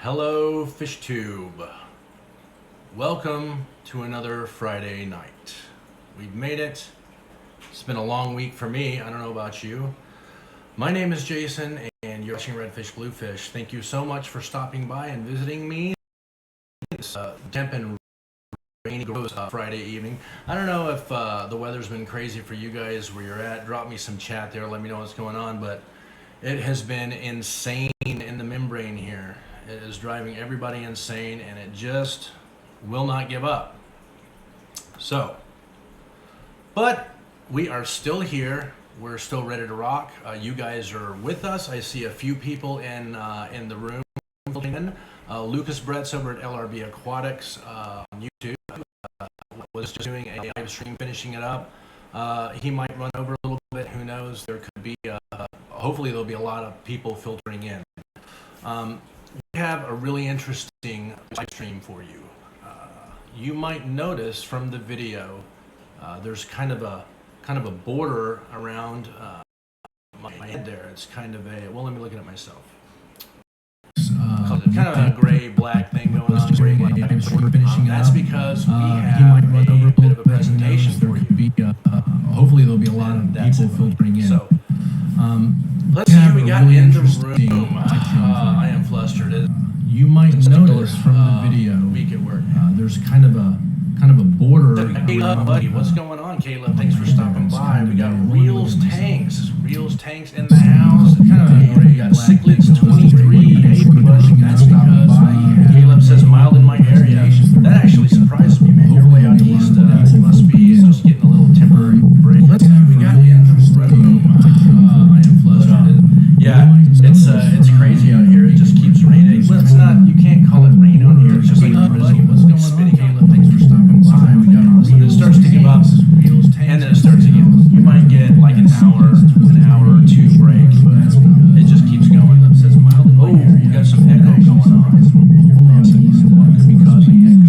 Hello, FishTube. Welcome to another Friday night. We've made it. It's been a long week for me. I don't know about you. My name is Jason, and you're watching Redfish Bluefish. Thank you so much for stopping by and visiting me. It's damp and rainy Friday evening. I don't know if the weather's been crazy for you guys where you're at. Drop me some chat there. Let me know what's going on. But it has been insane in the membrane here. It is driving everybody insane, and it just will not give up. So, but we are still here. We're still ready to rock. You guys are with us. I see a few people in the room. Lucas Brett's over at LRB Aquatics on YouTube. Was just doing a live stream, finishing it up. He might run over a little bit. Who knows? There could be. Hopefully, there'll be a lot of people filtering in. We have a really interesting live stream for you. You might notice from the video, there's kind of a border around my head there. It's kind of a, well, let me look at it myself. Kind of a gray-black thing going on. That's because we have a bit of a presentation for you. Hopefully there'll be a lot of people filtering in. So, let's see who we got in the room. I am flustered. You might notice from the video, week at work. There's kind of a border. Caleb, buddy, what's going on, Caleb? Thanks for stopping by. We got Reels Tanks in the house. We got Cichlids 23. Hey, buddy, that's because Caleb says mild in my area. That actually surprised me, man. You're way out east. It must be just getting a little temporary break. Let's see who we got in the room. I am flustered. Yeah, it's crazy out here. It just keeps raining. Well, it's not. You can't call it rain out here. It's just like drizzle. What's going on? Caleb, thanks for stopping by. It starts to give up, and then it starts again. You might get like an hour or two break, but it just keeps going. Oh, we got some echo going on. Could be causing echo.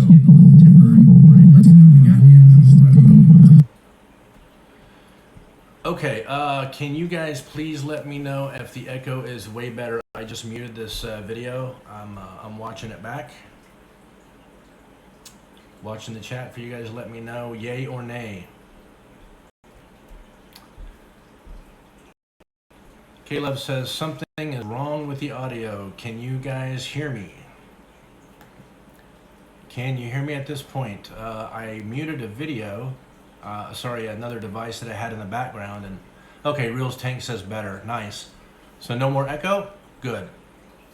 Okay, can you guys please let me know if the echo is way better? I just muted this video. I'm watching it back. Watching the chat for you guys. Let me know, yay or nay. Caleb says something is wrong with the audio. Can you guys hear me? Can you hear me at this point? I muted a video. Sorry, another device that I had in the background. And okay, Reels Tank says better. Nice. So no more echo? Good.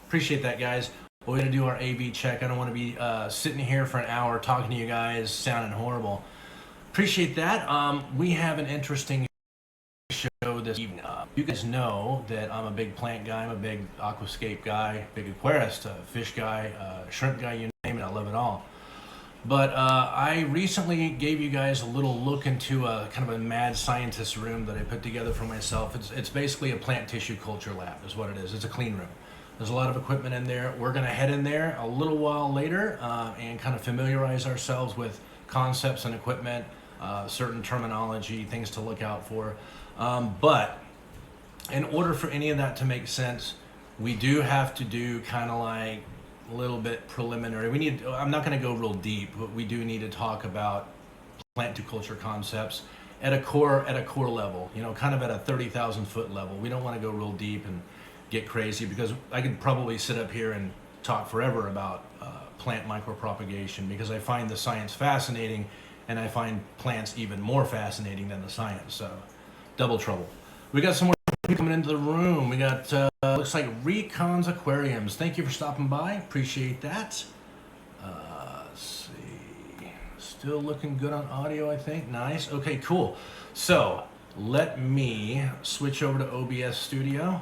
Appreciate that, guys. We're going to do our AV check. I don't want to be sitting here for an hour talking to you guys, sounding horrible. Appreciate that. We have an interesting show this evening. You guys know that I'm a big plant guy. I'm a big aquascape guy, big aquarist, fish guy, shrimp guy, you name it. I love it all. But I recently gave you guys a little look into a kind of a mad scientist room that I put together for myself. It's basically a plant tissue culture lab is what it is. It's a clean room. There's a lot of equipment in there. We're going to head in there a little while later and kind of familiarize ourselves with concepts and equipment, certain terminology, things to look out for. But in order for any of that to make sense, we do have to do kind of like a little bit preliminary. I'm not going to go real deep, but we do need to talk about plant tissue culture concepts at a core level, you know, kind of at a 30,000 foot level. We don't want to go real deep and get crazy because I could probably sit up here and talk forever about plant micropropagation because I find the science fascinating and I find plants even more fascinating than the science. So double trouble. We got some more people coming into the room. We got looks like Recon's Aquariums. Thank you for stopping by. Appreciate that. Let's see. Still looking good on audio, I think. Nice. Okay, cool. So let me switch over to OBS Studio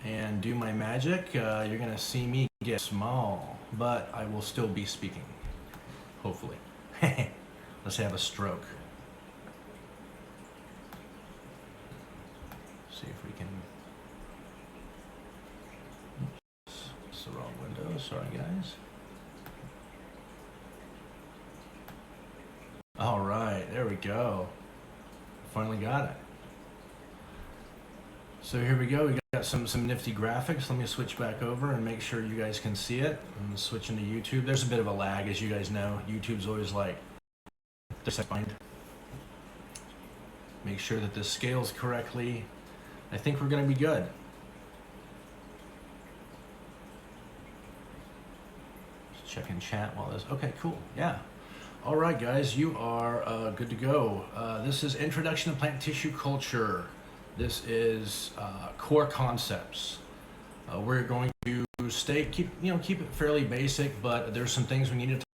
and do my magic. You're gonna see me get small, but I will still be speaking, hopefully. Let's have a stroke. See if we can. Oops, it's the wrong window. Sorry, guys. All right, there we go. Finally got it. So here we go. We got some nifty graphics. Let me switch back over and make sure you guys can see it. I'm switching to YouTube. There's a bit of a lag, as you guys know. YouTube's always like, make sure that this scales correctly. I think we're going to be good. Just checking chat while this. Okay, cool. Yeah. All right, guys, you are good to go. This is Introduction to Plant Tissue Culture. This is core concepts. We're going to keep it fairly basic, but there's some things we need to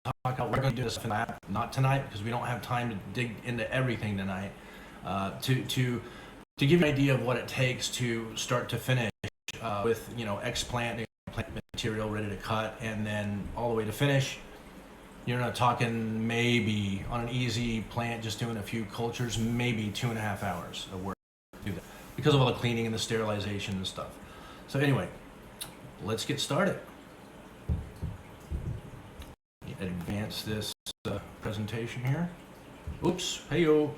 talk about. We're going to do this in the lab, not tonight, because we don't have time to dig into everything tonight. To give you an idea of what it takes to start to finish with plant material ready to cut, and then all the way to finish. You're not talking maybe on an easy plant, just doing a few cultures, maybe 2.5 hours of work to do that because of all the cleaning and the sterilization and stuff. So anyway, let's get started. Advance this presentation here. Oops, hey-o.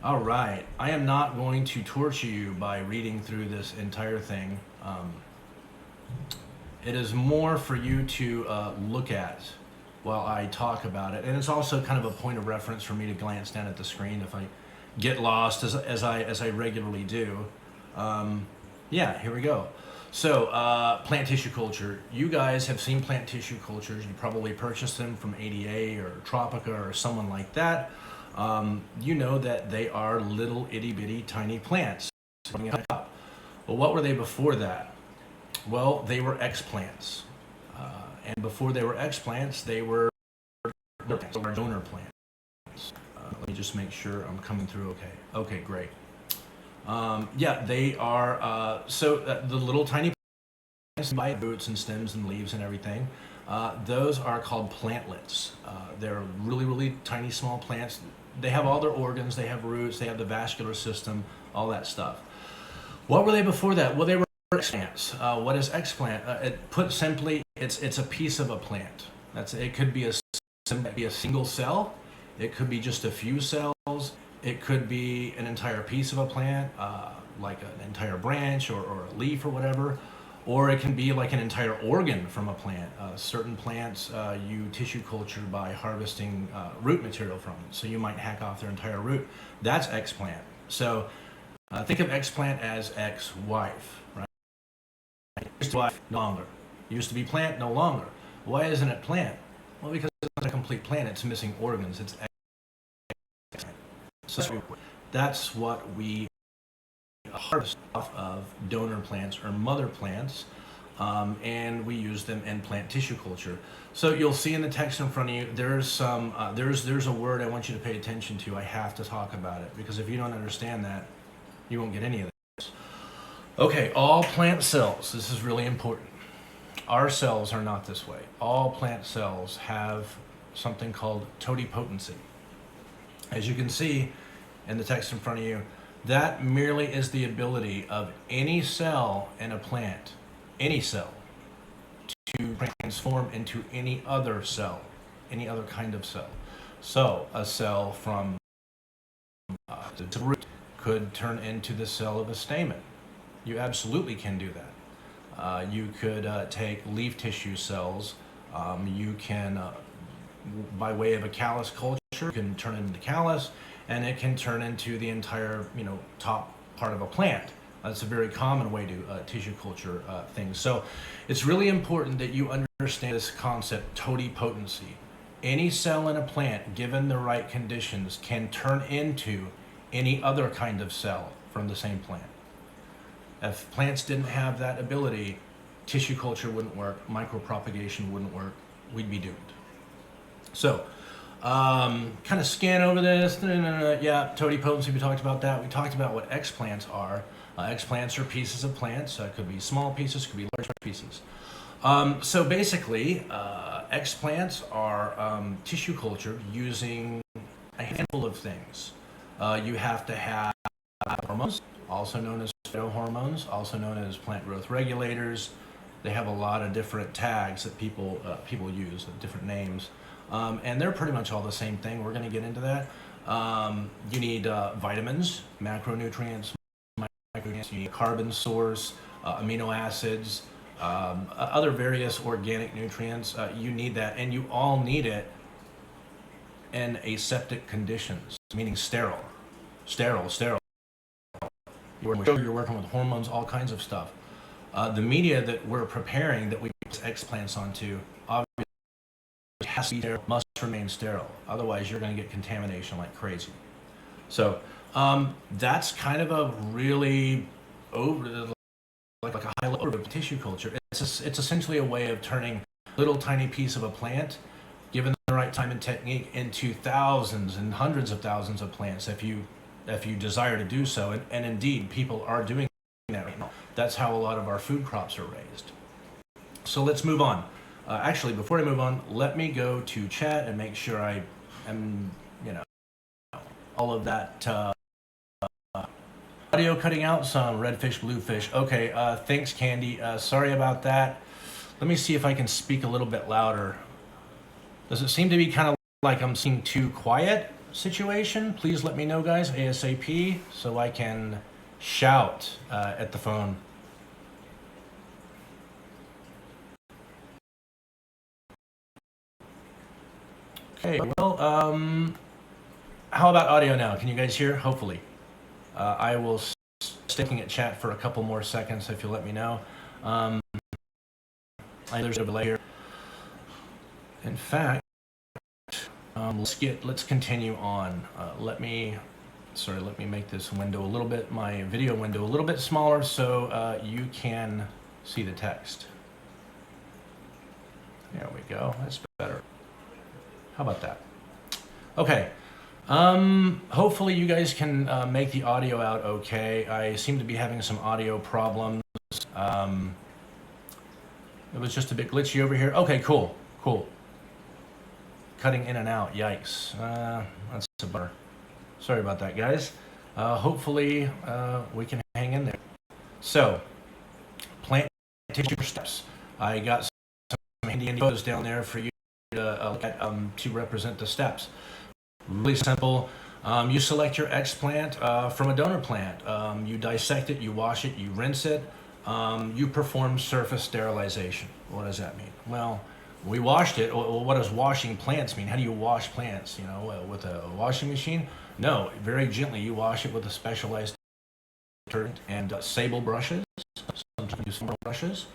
All right, I am not going to torture you by reading through this entire thing. It is more for you to look at while I talk about it, and it's also kind of a point of reference for me to glance down at the screen if I get lost, as I regularly do. Yeah, here we go. So plant tissue culture. You guys have seen plant tissue cultures. You probably purchased them from ADA or Tropica or someone like that. You know that they are little itty bitty tiny plants. Well, what were they before that? Well, they were explants. And before they were explants, they were donor plants. Let me just make sure I'm coming through okay. Okay, great. Yeah, they are, the little tiny plants by roots and stems and leaves and everything, those are called plantlets. They're really, really tiny, small plants. They have all their organs, they have roots, they have the vascular system, all that stuff. What were they before that? Well, they were explants. What is explant? Put simply, it's a piece of a plant. It could be a single cell. It could be just a few cells. It could be an entire piece of a plant, like an entire branch or a leaf or whatever. Or it can be like an entire organ from a plant. Certain plants you tissue culture by harvesting root material from it. So you might hack off their entire root. That's explant. So think of explant as ex-wife, right? Used to be wife, no longer. Used to be plant, no longer. Why isn't it plant? Well, because it's not a complete plant. It's missing organs. It's explant. So that's what we harvest off of donor plants or mother plants, and we use them in plant tissue culture. So you'll see in the text in front of you, there's some there's a word I want you to pay attention to. I have to talk about it because if you don't understand that, you won't get any of this. Okay, all plant cells. This is really important. Our cells are not this way. All plant cells have something called totipotency. As you can see in the text in front of you, that merely is the ability of any cell in a plant, any cell, to transform into any other cell, any other kind of cell. So a cell from the root could turn into the cell of a stamen. You absolutely can do that. You could take leaf tissue cells. You can, by way of a callus culture, you can turn it into callus, and it can turn into the entire, top part of a plant. That's a very common way to tissue culture things. So it's really important that you understand this concept, totipotency. Any cell in a plant, given the right conditions, can turn into any other kind of cell from the same plant. If plants didn't have that ability, tissue culture wouldn't work, micropropagation wouldn't work, we'd be doomed. So, kind of scan over this. Yeah, totipotency, we talked about that. We talked about what explants are. Explants are pieces of plants. It could be small pieces, could be large pieces. So basically, explants are tissue culture using a handful of things. You have to have hormones, also known as phytohormones, also known as plant growth regulators. They have a lot of different tags that people use, different names. And they're pretty much all the same thing. We're going to get into that. You need vitamins, macronutrients, micronutrients, you need a carbon source, amino acids, other various organic nutrients. You need that, and you all need it in aseptic conditions, meaning sterile. You're working with hormones, all kinds of stuff. The media that we're preparing, that we put explants onto, obviously has to be sterile, must remain sterile. Otherwise, you're going to get contamination like crazy. So that's kind of a really like a high level of tissue culture. It's essentially a way of turning a little tiny piece of a plant, given the right time and technique, into thousands and hundreds of thousands of plants if you desire to do so. And indeed, people are doing that right now. That's how a lot of our food crops are raised. So let's move on. Actually, before I move on, let me go to chat and make sure I am, all of that audio cutting out some. Redfish, bluefish. Okay, thanks, Candy. Sorry about that. Let me see if I can speak a little bit louder. Does it seem to be kind of like I'm seeing too quiet situation? Please let me know, guys, ASAP, so I can shout at the phone. Okay, well, how about audio now? Can you guys hear? Hopefully. I will sticking at chat for a couple more seconds if you'll let me know. There's a delay here. In fact, let's continue on. Let me make this window a little bit, my video window a little bit smaller, so you can see the text. There we go. That's better. How about that? Okay. Hopefully you guys can make the audio out okay. I seem to be having some audio problems. It was just a bit glitchy over here. Okay, cool. Cutting in and out, yikes. That's a bummer. Sorry about that, guys. Hopefully we can hang in there. So, plant tissue steps. I got some handy photos down there for you to look at to represent the steps. Really simple. You select your explant from a donor plant. You dissect it, you wash it, you rinse it. You perform surface sterilization. What does that mean? Well, we washed it. Well, what does washing plants mean? How do you wash plants? With a washing machine? No, very gently. You wash it with a specialized detergent and sable brushes. Sometimes use foam brushes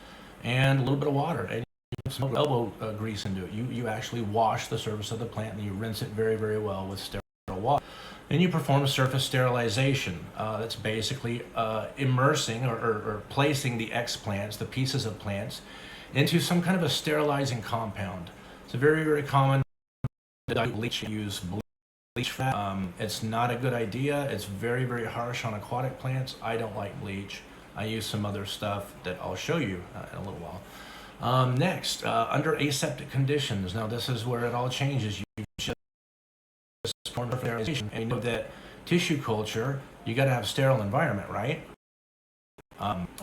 and a little bit of water. And you put some elbow grease into it. You actually wash the surface of the plant and you rinse it very, very well with sterile water. Then you perform a surface sterilization. That's basically immersing or placing the explants, the pieces of plants, into some kind of a sterilizing compound. It's a very, very common bleach. Use bleach fat. It's not a good idea. It's very, very harsh on aquatic plants. I don't like bleach. I use some other stuff that I'll show you in a little while. Next, under aseptic conditions. Now this is where it all changes. You just form sterilization, and you know that tissue culture, you got to have a sterile environment, right?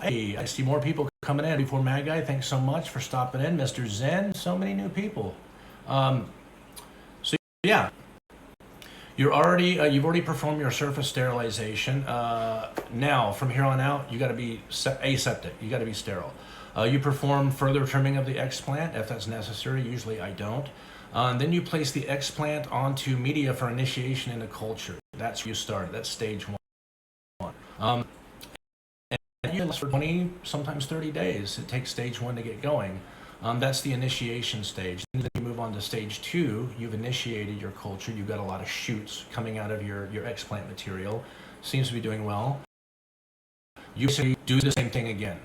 Hey, I see more people coming in. Before Mad Guy, thanks so much for stopping in. Mr. Zen, so many new people. So yeah, you've already performed your surface sterilization. Now, from here on out, you got to be aseptic. You got to be sterile. You perform further trimming of the explant if that's necessary. Usually, I don't. Then you place the explant onto media for initiation into culture. That's where you start. That's stage one. And you last for 20, sometimes 30 days. It takes stage one to get going. That's the initiation stage. Then you move on to stage two. You've initiated your culture. You've got a lot of shoots coming out of your explant material. Seems to be doing well. You do the same thing again.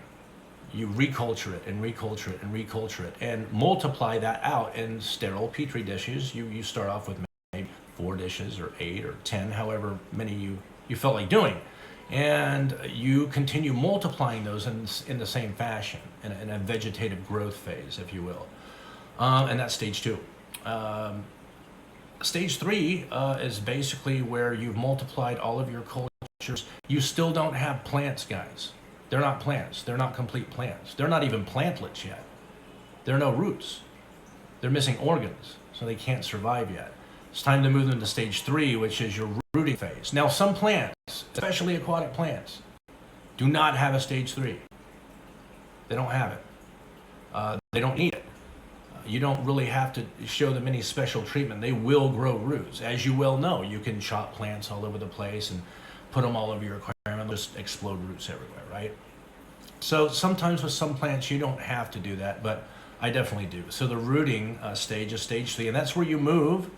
You reculture it and reculture it and reculture it and multiply that out in sterile petri dishes. You start off with maybe 4 dishes or 8 or 10, however many you felt like doing. And you continue multiplying those in the same fashion, in a vegetative growth phase, if you will. And that's stage 2. Stage 3 is basically where you've multiplied all of your cultures. You still don't have plants, guys. They're not plants. They're not complete plants. They're not even plantlets yet. There are no roots. They're missing organs, so they can't survive yet. It's time to move them to stage 3, which is your rooting phase. Now, some plants, especially aquatic plants, do not have a stage 3. They don't have it. They don't need it. You don't really have to show them any special treatment. They will grow roots. As you well know, you can chop plants all over the place and put them all over your aquarium and just explode roots everywhere, right? So sometimes with some plants you don't have to do that, but I definitely do. So the rooting stage is stage 3, and that's where you move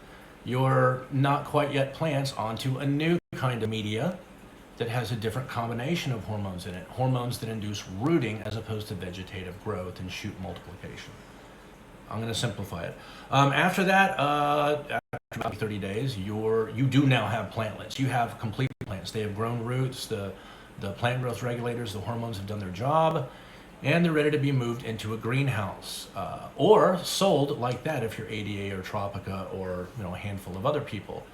your not quite yet plants onto a new kind of media that has a different combination of hormones in it. Hormones that induce rooting as opposed to vegetative growth and shoot multiplication. I'm going to simplify it. After that, after about 30 days, you do now have plantlets. You have complete plants. They have grown roots. The plant growth regulators, the hormones have done their job, and they're ready to be moved into a greenhouse or sold like that if you're ADA or Tropica or a handful of other people.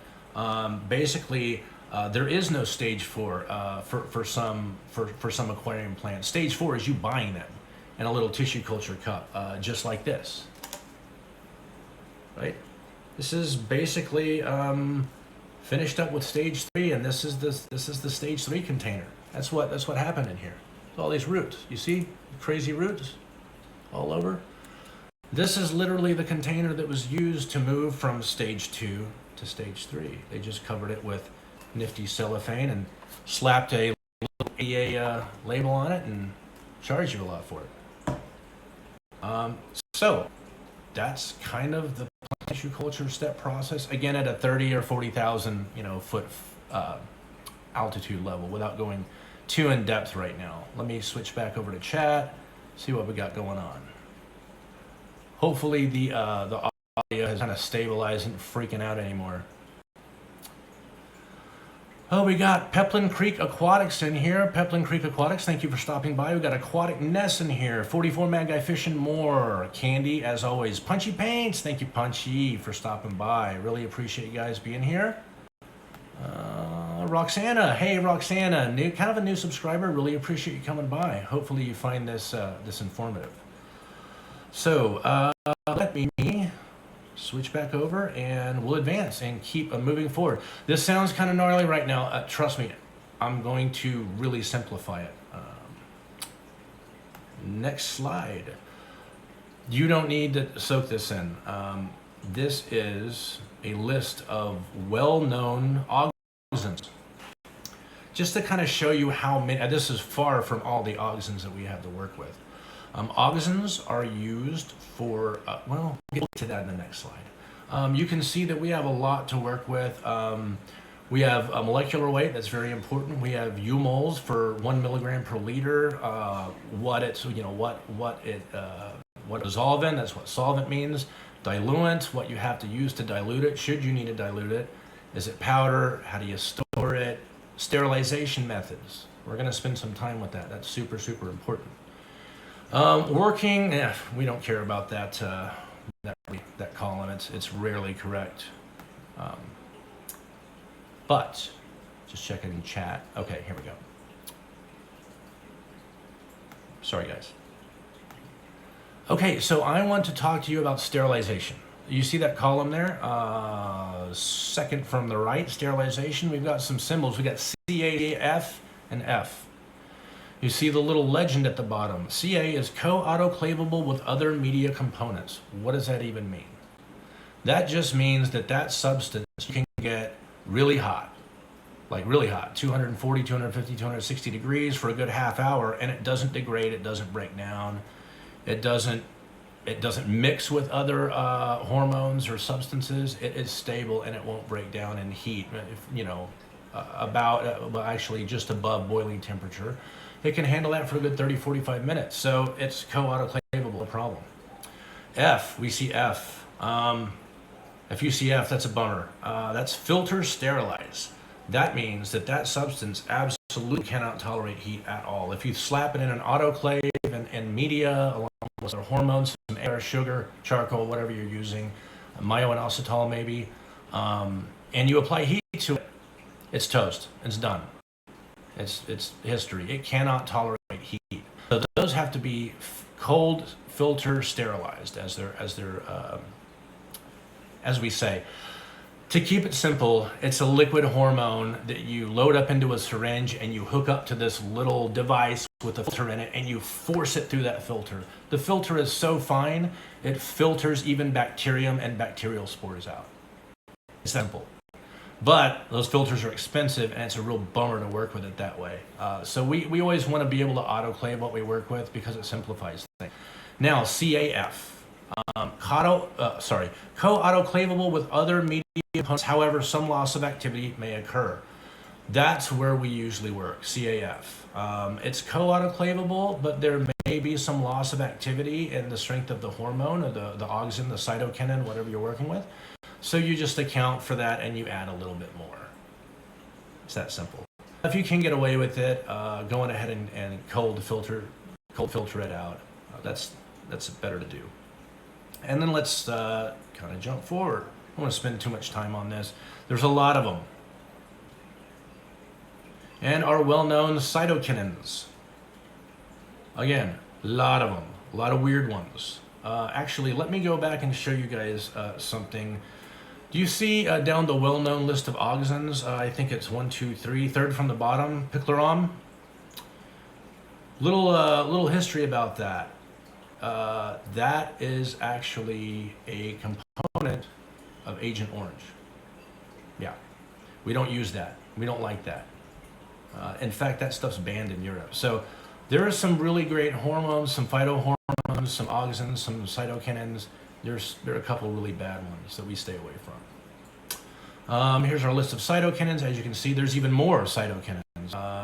Basically, there is no stage 4 for some aquarium plants. Stage 4 is you buying them in a little tissue culture cup, just like this. Right? This is basically finished up with stage 3, and this is the stage 3 container. That's what happened in here. All these roots. You see crazy roots all over? This is literally the container that was used to move from stage 2 to stage 3. They just covered it with nifty cellophane and slapped a little EA label on it and charged you a lot for it. So that's kind of the tissue culture step process, again at a 30 or 40,000 foot altitude level, without going too in depth right now. Let me switch back over to chat, see what we got going on. Hopefully the audio has kind of stabilized and freaking out anymore. Oh, we got Peplin Creek Aquatics in here. Peplin Creek Aquatics, thank you for stopping by. We got Aquatic Ness in here. 44 Mad Guy Fish and more. Candy, as always. Punchy Paints, thank you, Punchy, for stopping by. Really appreciate you guys being here. Roxana, hey Roxana, kind of a new subscriber. Really appreciate you coming by. Hopefully you find this informative. So let me switch back over and we'll advance and keep moving forward. This sounds kind of gnarly right now. Trust me, I'm going to really simplify it. Next slide. You don't need to soak this in. This is a list of well-known Auxins. Just to kind of show you how many, this is far from all the Auxins that we have to work with. Auxins are used for, well, we'll get to that in the next slide. You can see that we have a lot to work with. We have a molecular weight, that's very important. We have U-moles for 1 milligram per liter. What dissolvent, that's what solvent means. Diluent, what you have to use to dilute it, should you need to dilute it. Is it powder? How do you store it? Sterilization methods. We're going to spend some time with that. That's super, super important. Working, we don't care about that that column. It's rarely correct. But just checking in chat. Okay, here we go. Sorry, guys. Okay, so I want to talk to you about sterilization. You see that column there? Second from the right, sterilization. We've got some symbols. We got CA, F, and F. You see the little legend at the bottom. CA is co-autoclavable with other media components. What does that even mean? That just means that substance you can get really hot, like really hot, 240, 250, 260 degrees for a good half hour, and it doesn't degrade, it doesn't break down, it doesn't mix with other hormones or substances. It is stable and it won't break down in heat. Actually just above boiling temperature. It can handle that for a good 30, 45 minutes. So it's co-autoclavable, no problem. F, we see F. If you see F, that's a bummer. That's filter sterilize. That means that substance absolutely cannot tolerate heat at all. If you slap it in an autoclave and media along with other hormones, some air, sugar, charcoal, whatever you're using, myo-inositol maybe, and you apply heat to it, it's toast. It's done. It's history. It cannot tolerate heat. So those have to be cold filter sterilized, as we say. To keep it simple, it's a liquid hormone that you load up into a syringe and you hook up to this little device with a filter in it and you force it through that filter. The filter is so fine, it filters even bacterium and bacterial spores out. It's simple. But those filters are expensive and it's a real bummer to work with it that way. So we always want to be able to autoclave what we work with because it simplifies things. Now, CAF. Co-autoclavable with other media components, however, some loss of activity may occur. That's where we usually work, CAF. It's co-autoclavable, but there may be some loss of activity in the strength of the hormone, or the auxin, the cytokinin, whatever you're working with. So you just account for that and you add a little bit more. It's that simple. If you can get away with it, going ahead and cold filter it out, that's better to do. And then let's kind of jump forward. I don't want to spend too much time on this. There's a lot of them. And our well-known cytokinins. Again, a lot of them. A lot of weird ones. Actually, let me go back and show you guys something. Do you see down the well-known list of auxins? I think it's 1, 2, 3, third from the bottom, picloram. Little history about that. That is actually a component of Agent Orange. Yeah, we don't use that. We don't like that. In fact, that stuff's banned in Europe. So there are some really great hormones, some phytohormones, some auxins, some cytokinins. There are a couple really bad ones that we stay away from. Here's our list of cytokinins. As you can see, there's even more cytokinins.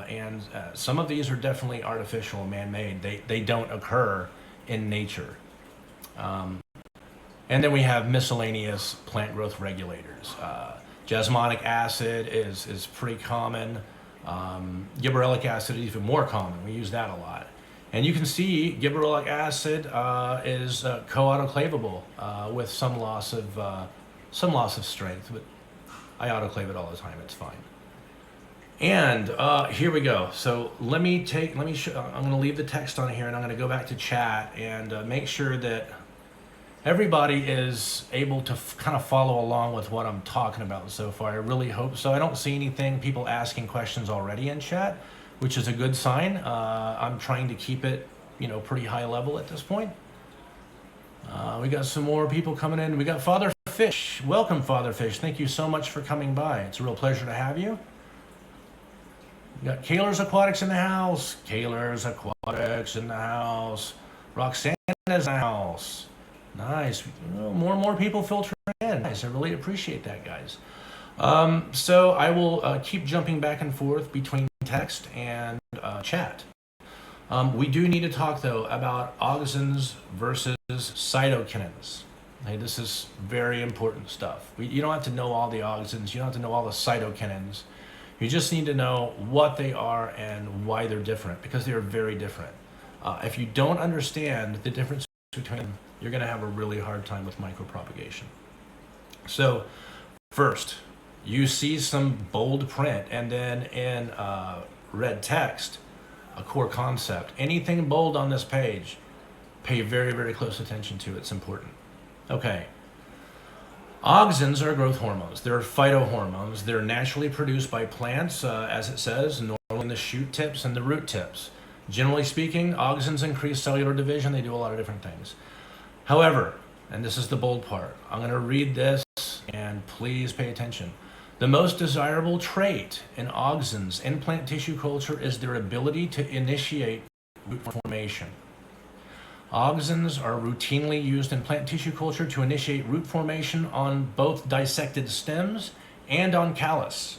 And some of these are definitely artificial, man-made. They don't occur in nature. And then we have miscellaneous plant growth regulators. Jasmonic acid is pretty common. Gibberellic acid is even more common. We use that a lot. And you can see gibberellic acid is co-autoclavable with some loss of strength, but I autoclave it all the time. It's fine. And here we go. So I'm going to leave the text on here and I'm going to go back to chat and make sure that everybody is able to kind of follow along with what I'm talking about so far. I really hope so. I don't see people asking questions already in chat, which is a good sign. I'm trying to keep it, pretty high level at this point. We got some more people coming in. We got Father Fish. Welcome, Father Fish. Thank you so much for coming by. It's a real pleasure to have you. We got Kaler's Aquatics in the house. Kaler's Aquatics in the house. Roxanna's in the house. Nice. More and more people filtering in. Nice. I really appreciate that, guys. So I will keep jumping back and forth between text and chat. We do need to talk, though, about auxins versus cytokinins. Okay, this is very important stuff. You don't have to know all the auxins. You don't have to know all the cytokinins. You just need to know what they are and why they're different, because they are very different. If you don't understand the difference between them, you're going to have a really hard time with micropropagation. So, first, you see some bold print, and then in red text, a core concept. Anything bold on this page, pay very, very close attention to. It's important. Okay. Auxins are growth hormones. They're phytohormones. They're naturally produced by plants, as it says, normally in the shoot tips and the root tips. Generally speaking, auxins increase cellular division. They do a lot of different things. However, and this is the bold part, I'm going to read this and please pay attention. The most desirable trait in auxins in plant tissue culture is their ability to initiate root formation. Auxins are routinely used in plant tissue culture to initiate root formation on both dissected stems and on callus.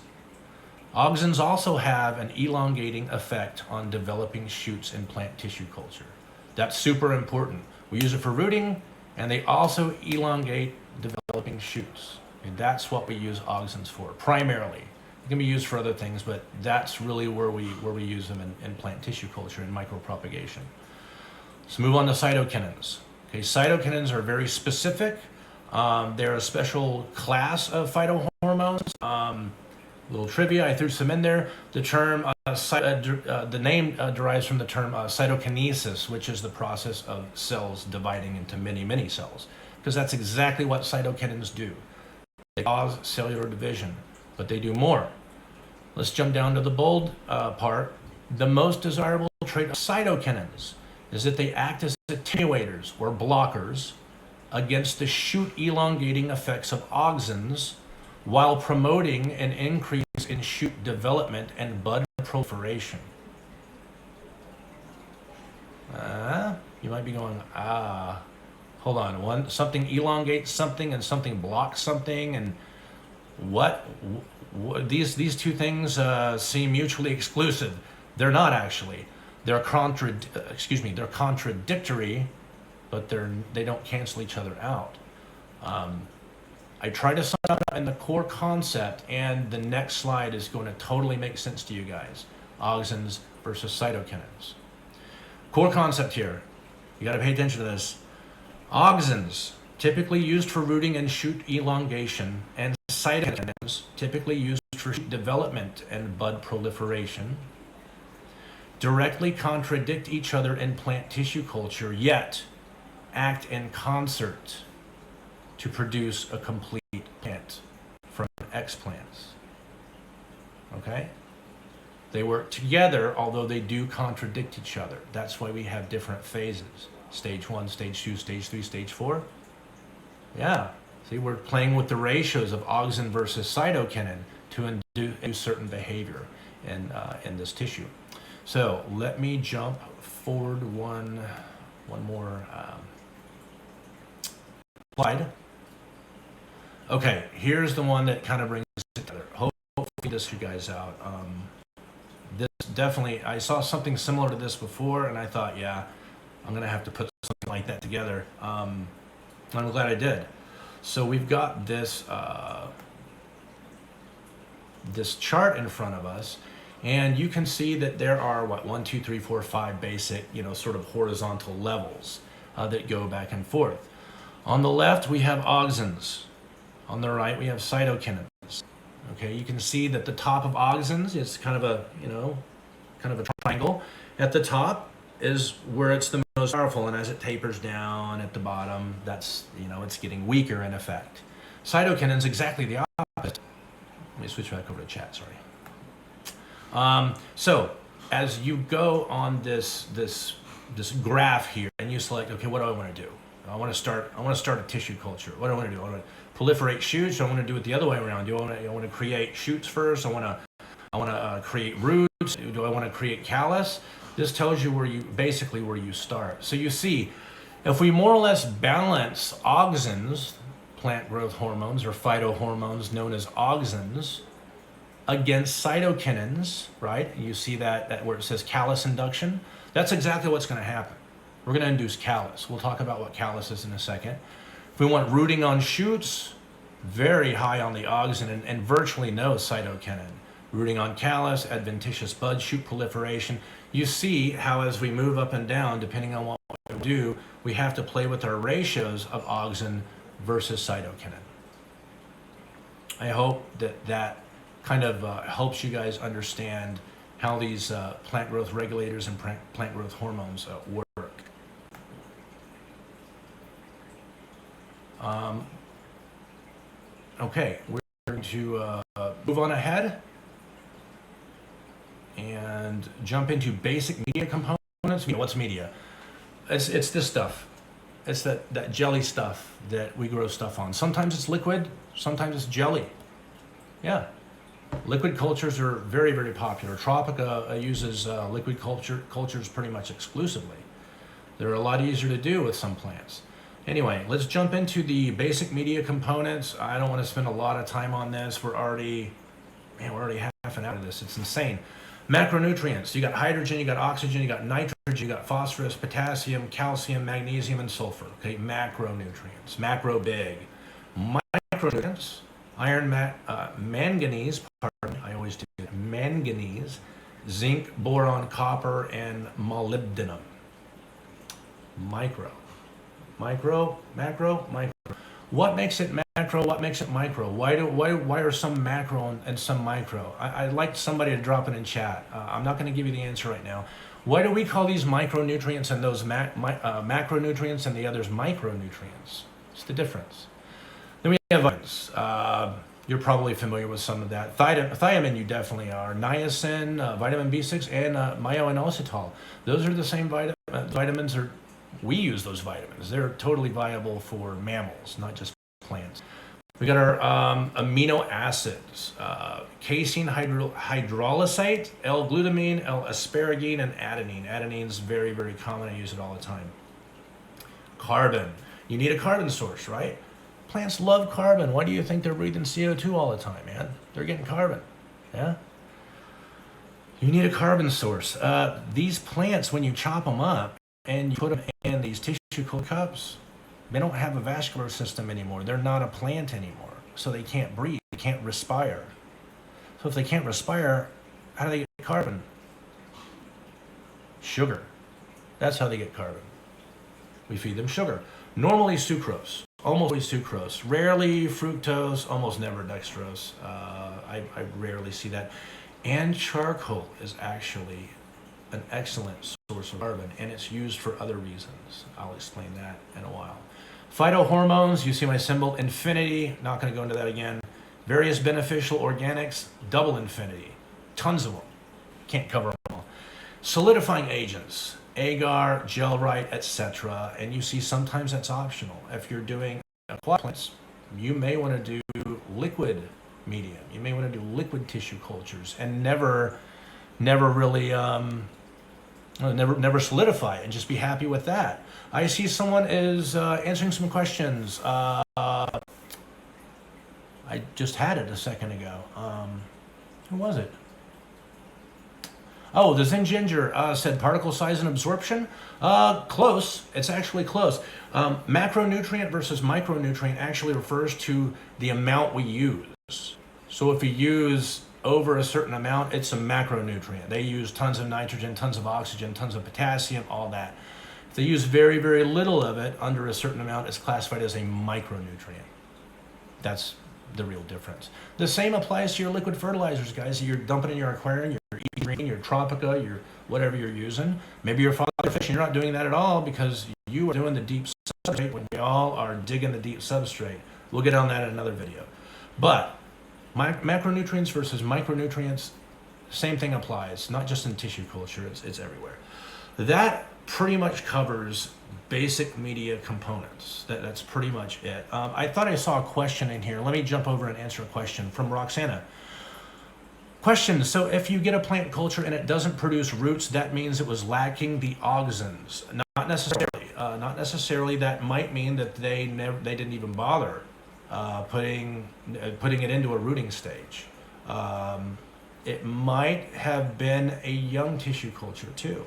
Auxins also have an elongating effect on developing shoots in plant tissue culture. That's super important. We use it for rooting, and they also elongate developing shoots. And that's what we use auxins for, primarily. It can be used for other things, but that's really where we use them in plant tissue culture and micropropagation. Let's move on to cytokinins. Okay, cytokinins are very specific. They're a special class of phytohormones. Little trivia, I threw some in there. The term, the name derives from the term cytokinesis, which is the process of cells dividing into many, many cells, because that's exactly what cytokinins do. They cause cellular division, but they do more. Let's jump down to the bold part. The most desirable trait of cytokinins is that they act as attenuators or blockers against the shoot elongating effects of auxins while promoting an increase in shoot development and bud proliferation. You might be going, hold on, something elongates something and something blocks something, and what these two things seem mutually exclusive. They're not actually. They're contradictory, but they don't cancel each other out. I try to sum up in the core concept, and the next slide is going to totally make sense to you guys. Auxins versus cytokinins. Core concept here. You got to pay attention to this. Auxins, typically used for rooting and shoot elongation, and cytokinins, typically used for shoot development and bud proliferation, directly contradict each other in plant tissue culture, yet act in concert to produce a complete plant from explants. Okay? They work together, although they do contradict each other. That's why we have different phases. Stage 1, stage 2, stage 3, stage 4. Yeah. See, we're playing with the ratios of auxin versus cytokinin to induce certain behavior in this tissue. So let me jump forward one more slide. Okay, here's the one that kind of brings it together. Hopefully this you guys out. This definitely, I saw something similar to this before, and I thought, yeah, I'm gonna have to put something like that together. I'm glad I did. So we've got this this chart in front of us, and you can see that there are 1, 2, 3, 4, 5 basic, sort of horizontal levels that go back and forth. On the left, we have auxins. On the right, we have cytokinins. Okay, you can see that the top of auxins is kind of a triangle. At the top is where it's the most powerful, and as it tapers down at the bottom, that's, it's getting weaker in effect. Cytokinins, exactly the opposite. Let me switch back over to chat, sorry. So as you go on this graph here, and you select, okay, what do I want to do? I want to start a tissue culture. What do I want to do? I want to proliferate shoots. I want to do it the other way around. I want to create shoots first. I want to create roots. Do I want to create callus? This tells you where you start. So you see, if we more or less balance auxins, plant growth hormones or phytohormones known as auxins, against cytokinins, right? You see that where it says callus induction. That's exactly what's going to happen. We're going to induce callus. We'll talk about what callus is in a second. If we want rooting on shoots, very high on the auxin and virtually no cytokinin. Rooting on callus, adventitious bud shoot proliferation. You see how as we move up and down, depending on what we do, we have to play with our ratios of auxin versus cytokinin. I hope that kind of helps you guys understand how these plant growth regulators and plant growth hormones work. Okay, we're going to move on ahead and jump into basic media components. What's media? It's this stuff. It's that jelly stuff that we grow stuff on. Sometimes it's liquid, sometimes it's jelly. Yeah. Liquid cultures are very, very popular. Tropica uses liquid cultures pretty much exclusively. They're a lot easier to do with some plants. Anyway, let's jump into the basic media components. I don't want to spend a lot of time on this. We're already half an hour of this. It's insane. Macronutrients. You got hydrogen, you got oxygen, you got nitrogen, you got phosphorus, potassium, calcium, magnesium, and sulfur. Okay, macronutrients. Macro big. Micronutrients. Iron, manganese, pardon me, I always do that. Manganese, zinc, boron, copper, and molybdenum. Micro. Macro. What makes it macro? What makes it micro? Why are some macro and some micro? I'd like somebody to drop it in chat. I'm not going to give you the answer right now. Why do we call these micronutrients and those macronutrients and the others micronutrients? What's the difference? Then we have vitamins. You're probably familiar with some of that. Thiamine, you definitely are. Niacin, vitamin B6, and myo-inositol. Those are the same vitamins. We use those vitamins. They're totally viable for mammals, not just plants. We got our amino acids, casein hydrolysate, L-glutamine, L-asparagine, and adenine. Adenine's very, very common. I use it all the time. Carbon. You need a carbon source, right? Plants love carbon. Why do you think they're breathing CO2 all the time, man? They're getting carbon. Yeah? You need a carbon source. These plants, when you chop them up and you put them in these tissue cups, they don't have a vascular system anymore. They're not a plant anymore. So they can't breathe. They can't respire. So if they can't respire, how do they get carbon? Sugar. That's how they get carbon. We feed them sugar. Normally sucrose. Almost always sucrose. Rarely fructose. Almost never dextrose. I rarely see that. And charcoal is actually an excellent source of carbon, and it's used for other reasons. I'll explain that in a while. Phytohormones, you see my symbol, infinity, not going to go into that again. Various beneficial organics, double infinity. Tons of them. Can't cover them all. Solidifying agents, agar, gelrite, etc. And you see sometimes that's optional. If you're doing aquatic plants, you may want to do liquid medium. You may want to do liquid tissue cultures and never really never solidify it and just be happy with that. I see someone is answering some questions. I just had it a second ago. Who was it? Oh, the Zen Ginger said particle size and absorption. Close. It's actually close. Macronutrient versus micronutrient actually refers to the amount we use. So if you use over a certain amount, it's a macronutrient. They use tons of nitrogen, tons of oxygen, tons of potassium, all that. If they use very, very little of it under a certain amount, it's classified as a micronutrient. That's the real difference. The same applies to your liquid fertilizers, guys. You're dumping in your aquarium, your E-Green, your Tropica, your whatever you're using. Maybe you're father fish and you're not doing that at all because you are doing the deep substrate when we all are digging the deep substrate. We'll get on that in another video. But macronutrients versus micronutrients, same thing applies, not just in tissue culture, it's everywhere. That pretty much covers basic media components. That's pretty much it. I thought I saw a question in here. Let me jump over and answer a question from Roxana. Question, so if you get a plant culture and it doesn't produce roots, that means it was lacking the auxins. Not necessarily. Not necessarily. That might mean that they didn't even bother putting it into a rooting stage. It might have been a young tissue culture too.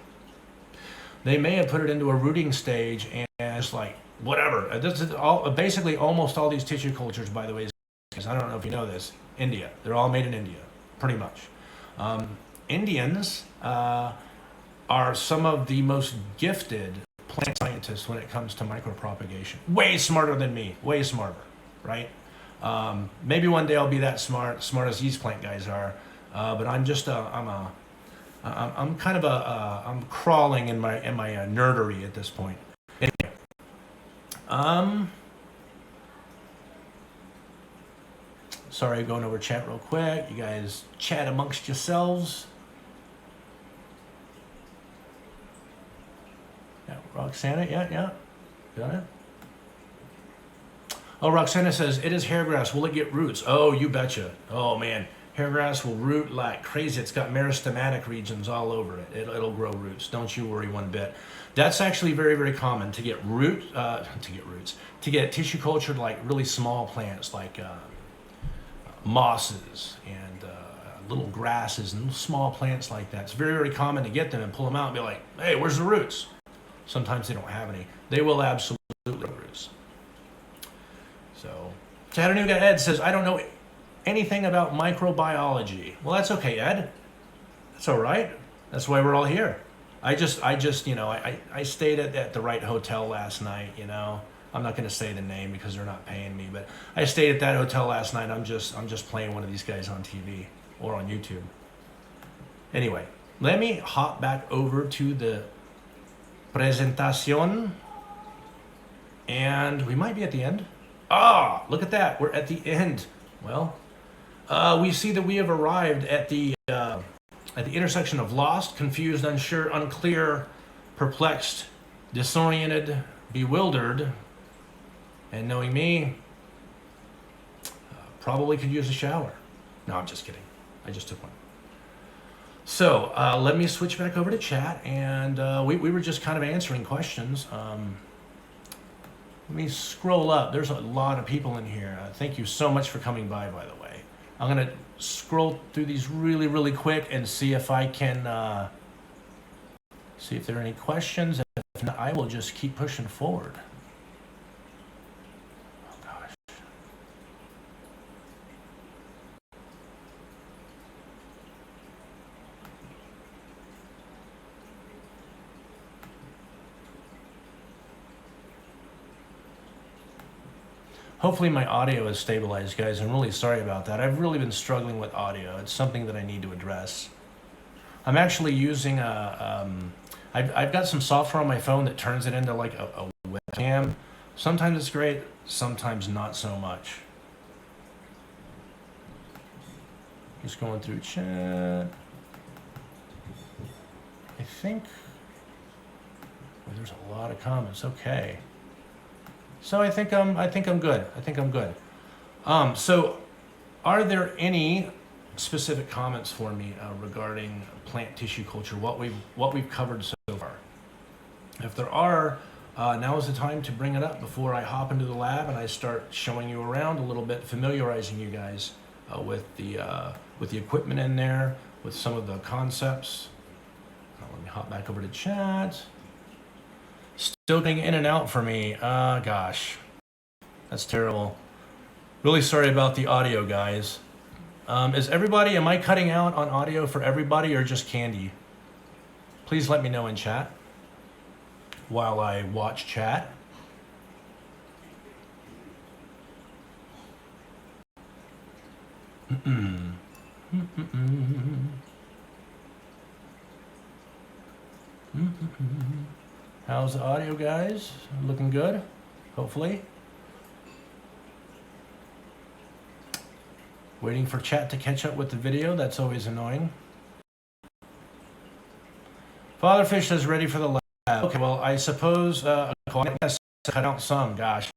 They may have put it into a rooting stage and it's like, whatever. This is all, basically almost all these tissue cultures, by the way, because I don't know if you know this, India. They're all made in India, pretty much. Indians are some of the most gifted plant scientists when it comes to micropropagation. Way smarter than me, way smarter, right? Maybe one day I'll be that smart as these plant guys are, but I'm just I'm kind of I'm crawling in my nerdery at this point. Anyway, sorry, going over chat real quick. You guys chat amongst yourselves. Yeah, Roxana, yeah, got it. Oh, Roxana says, it is hairgrass. Will it get roots? Oh, you betcha. Oh, man. Hairgrass will root like crazy. It's got meristematic regions all over it. It'll grow roots. Don't you worry one bit. That's actually very, very common to get to get tissue cultured like really small plants like mosses and little grasses and little small plants like that. It's very, very common to get them and pull them out and be like, hey, where's the roots? Sometimes they don't have any. They will absolutely have roots. So, Chattanooga Ed says, I don't know anything about microbiology. Well, that's okay, Ed. That's all right. That's why we're all here. I just, you know, I stayed at the right hotel last night, you know. I'm not going to say the name because they're not paying me, but I stayed at that hotel last night. I'm just playing one of these guys on TV or on YouTube. Anyway, let me hop back over to the presentación, and we might be at the end. Ah, look at that. We're at the end. Well, we see that we have arrived at the intersection of lost, confused, unsure, unclear, perplexed, disoriented, bewildered, and knowing me, probably could use a shower. No, I'm just kidding. I just took one. So let me switch back over to chat, and we were just kind of answering questions. Let me scroll up. There's a lot of people in here. Thank you so much for coming by the way. I'm going to scroll through these really, really quick and see if I can see if there are any questions. If not, I will just keep pushing forward. Oh, gosh. Hopefully my audio is stabilized, guys. I'm really sorry about that. I've really been struggling with audio. It's something that I need to address. I'm actually using I've got some software on my phone that turns it into like a webcam. Sometimes it's great, sometimes not so much. Just going through chat. I think there's a lot of comments. Okay. So I think I'm good. So are there any specific comments for me regarding plant tissue culture, what we've covered so far? If there are, now is the time to bring it up before I hop into the lab and I start showing you around a little bit, familiarizing you guys with the equipment in there, with some of the concepts. Let me hop back over to chat. Still being in and out for me. Gosh, that's terrible. Really sorry about the audio, guys. Am I cutting out on audio for everybody or just Candy? Please let me know in chat while I watch chat. How's the audio, guys? Looking good? Hopefully. Waiting for chat to catch up with the video. That's always annoying. Fatherfish says ready for the lab. Okay, well, I suppose Aquatic has cut out some. Gosh,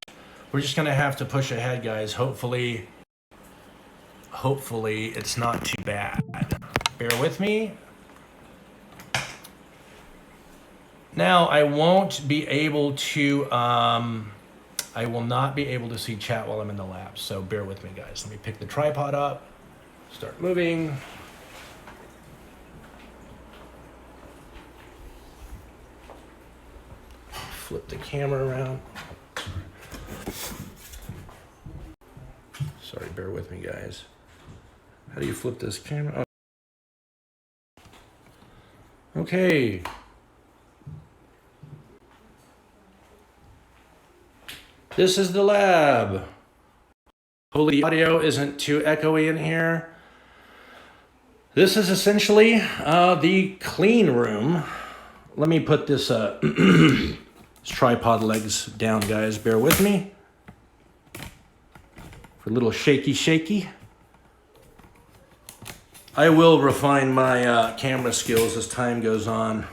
we're just gonna have to push ahead, guys. Hopefully it's not too bad. Bear with me. Now I won't be able to. I will not be able to see chat while I'm in the lab, so bear with me, guys. Let me pick the tripod up, start moving. Flip the camera around. Sorry, bear with me, guys. How do you flip this camera? Oh. Okay. This is the lab. Hopefully the audio isn't too echoey in here. This is essentially the clean room. Let me put this tripod legs down, guys. Bear with me. For a little shaky. I will refine my camera skills as time goes on.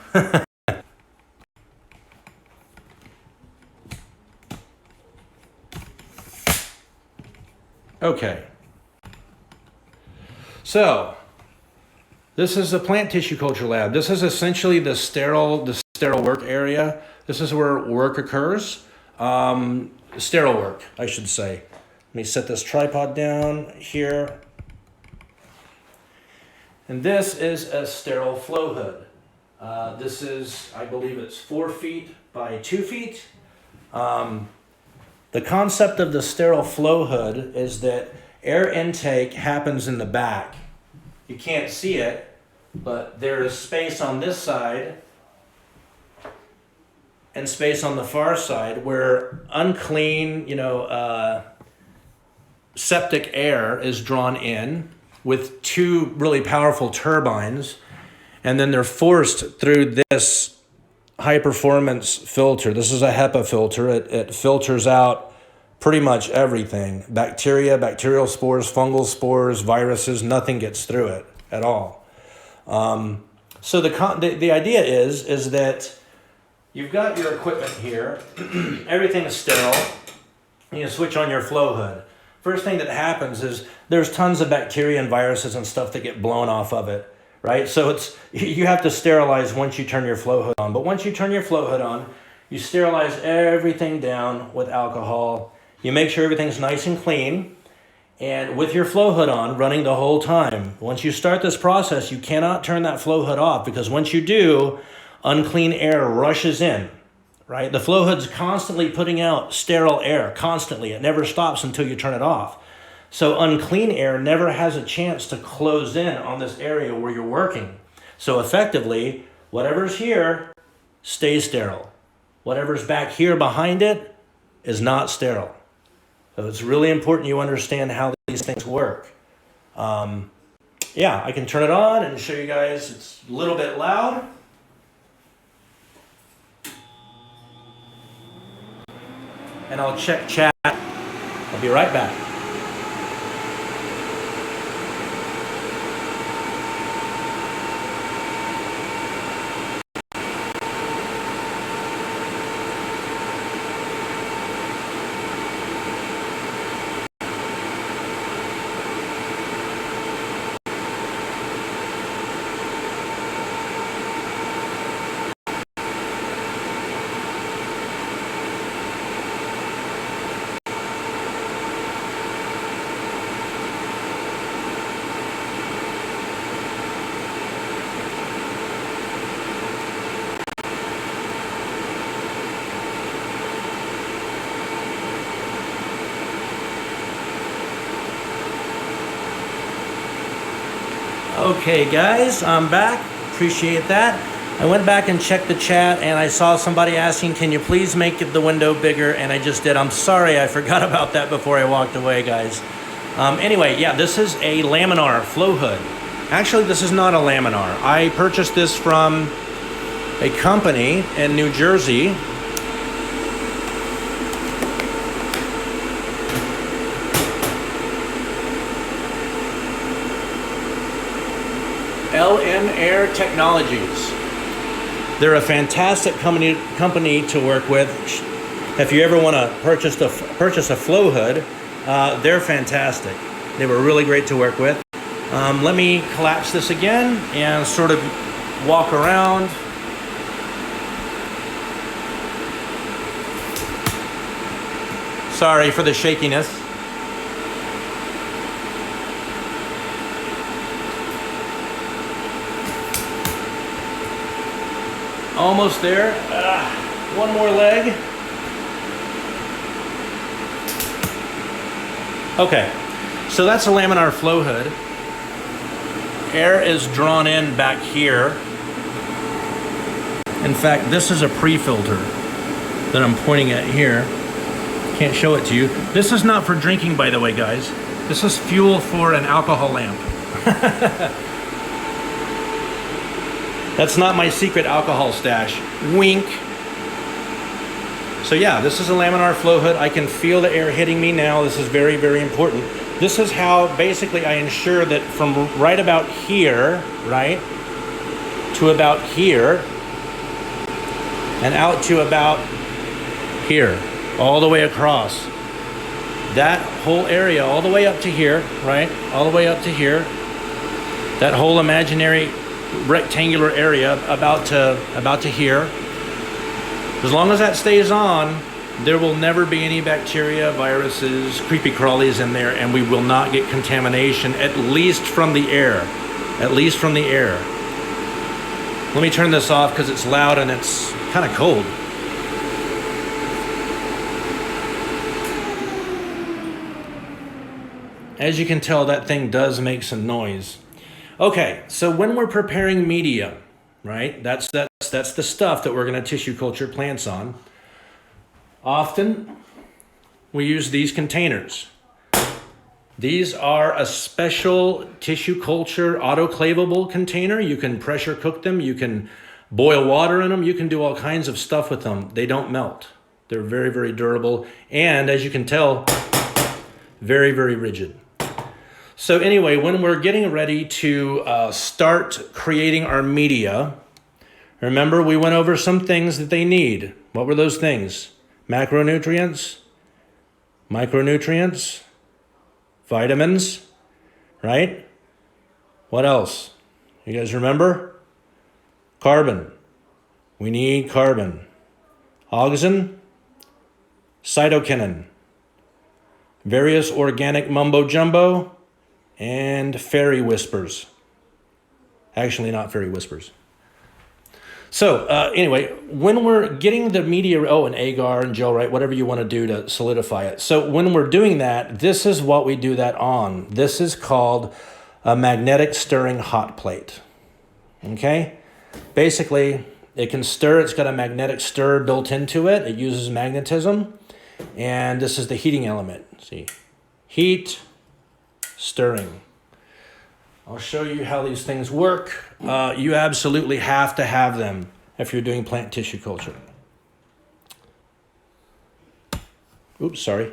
Okay, so this is the plant tissue culture lab. This is essentially the sterile work area. This is where work occurs. Sterile work, I should say. Let me set this tripod down here. And this is a sterile flow hood. This is, I believe it's 4 feet by 2 feet. The concept of the sterile flow hood is that air intake happens in the back. You can't see it, but there is space on this side and space on the far side where unclean, septic air is drawn in with 2 really powerful turbines, and then they're forced through this high performance filter. This is a HEPA filter. It filters out pretty much everything. Bacteria, bacterial spores, fungal spores, viruses, nothing gets through it at all. So the idea is that you've got your equipment here. Everything is sterile. You switch on your flow hood. First thing that happens is there's tons of bacteria and viruses and stuff that get blown off of it, right? So you have to sterilize once you turn your flow hood on. But once you turn your flow hood on, you sterilize everything down with alcohol. You make sure everything's nice and clean. And with your flow hood on, running the whole time, once you start this process, you cannot turn that flow hood off, because once you do, unclean air rushes in, right? The flow hood's constantly putting out sterile air, constantly. It never stops until you turn it off. So unclean air never has a chance to close in on this area where you're working. So effectively, whatever's here stays sterile. Whatever's back here behind it is not sterile. So it's really important you understand how these things work. Yeah, I can turn it on and show you guys. It's a little bit loud. And I'll check chat. I'll be right back. Okay guys, I'm back. Appreciate that. I went back and checked the chat and I saw somebody asking, can you please make the window bigger? And I just did. I'm sorry, I forgot about that before I walked away, guys. Anyway, yeah, this is a Laminar flow hood. Actually, this is not a Laminar. I purchased this from a company in New Jersey. Air Technologies. They're a fantastic company to work with. If you ever want to purchase a flow hood, they're fantastic. They were really great to work with. Let me collapse this again and sort of walk around. Sorry for the shakiness. Almost there. One more leg. Okay, so that's a Laminar flow hood. Air is drawn in back here. In fact, this is a pre-filter that I'm pointing at here. Can't show it to you. This is not for drinking, by the way, guys. This is fuel for an alcohol lamp. That's not my secret alcohol stash. Wink. So yeah, this is a Laminar flow hood. I can feel the air hitting me now. This is very, very important. This is how basically I ensure that from right about here, right, to about here, and out to about here, all the way across. That whole area, all the way up to here, right, all the way up to here, that whole imaginary rectangular area about to here. As long as that stays on, there will never be any bacteria, viruses, creepy crawlies in there, and we will not get contamination, at least from the air. At least from the air. Let me turn this off because it's loud and it's kind of cold. As you can tell, that thing does make some noise. Okay, so when we're preparing media, right, that's the stuff that we're going to tissue culture plants on. Often, we use these containers. These are a special tissue culture autoclavable container. You can pressure cook them, you can boil water in them, you can do all kinds of stuff with them. They don't melt, They're very, very durable. And as you can tell, very, very rigid. So anyway, when we're getting ready to start creating our media, remember we went over some things that they need. What were those things? Macronutrients, micronutrients, vitamins, right? What else? You guys remember? Carbon. We need carbon. Auxin, cytokinin, various organic mumbo jumbo, and fairy whispers. Actually, not fairy whispers. So anyway, when we're getting the media, and agar and gel, right, whatever you want to do to solidify it. So when we're doing that, this is what we do that on. This is called a magnetic stirring hot plate. Okay? Basically, it can stir. It's got a magnetic stir built into it. It uses magnetism. And this is the heating element. See? Heat, stirring. I'll show you how these things work. You absolutely have to have them if you're doing plant tissue culture. Oops, sorry.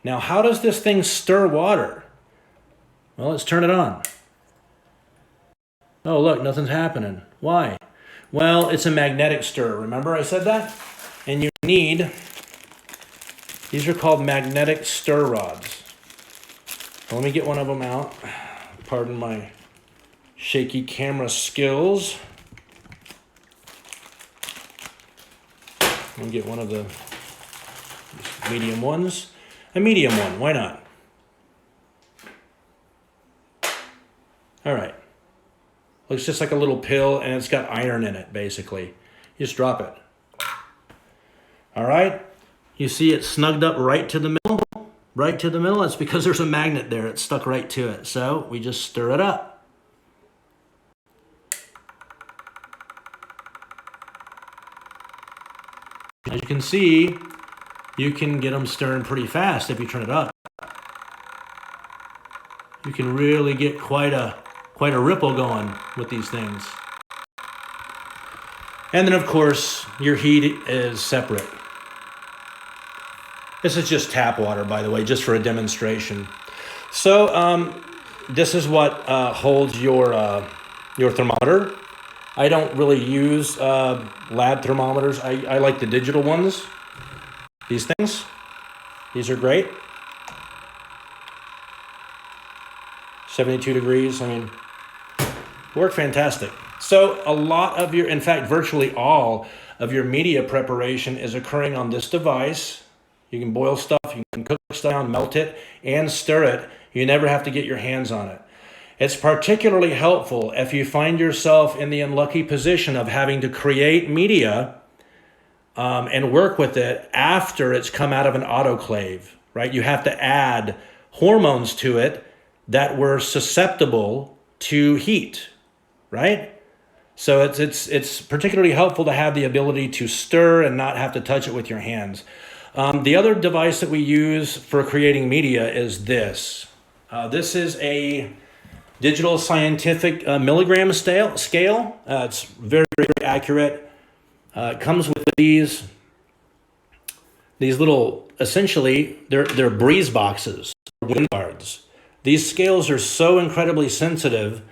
Now, how does this thing stir water? Well, let's turn it on. Oh, look, nothing's happening. Why? Well, it's a magnetic stir. Remember I said that? And you need, these are called magnetic stir rods. Let me get one of them out. Pardon my shaky camera skills. I'll get one of the medium ones. A medium one, why not? All right. Looks just like a little pill, and it's got iron in it, basically. You just drop it. All right. You see it snugged up right to the middle? Right to the middle? It's because there's a magnet there. It's stuck right to it. So we just stir it up. As you can see, you can get them stirring pretty fast if you turn it up. You can really get quite a ripple going with these things. And then of course, your heat is separate. This is just tap water, by the way, just for a demonstration. So this is what holds your thermometer. I don't really use lab thermometers. I like the digital ones. These things. These are great. 72 degrees. I mean, work fantastic. So a lot of your, in fact, virtually all of your media preparation is occurring on this device. You can boil stuff, you can cook stuff down, melt it, and stir it. You never have to get your hands on it. It's particularly helpful if you find yourself in the unlucky position of having to create media and work with it after it's come out of an autoclave, right? You have to add hormones to it that were susceptible to heat, right? So it's particularly helpful to have the ability to stir and not have to touch it with your hands. The other device that we use for creating media is this. This is a digital scientific milligram scale. It's very, very accurate. It comes with these little, essentially, they're breeze boxes, wind guards. These scales are so incredibly sensitive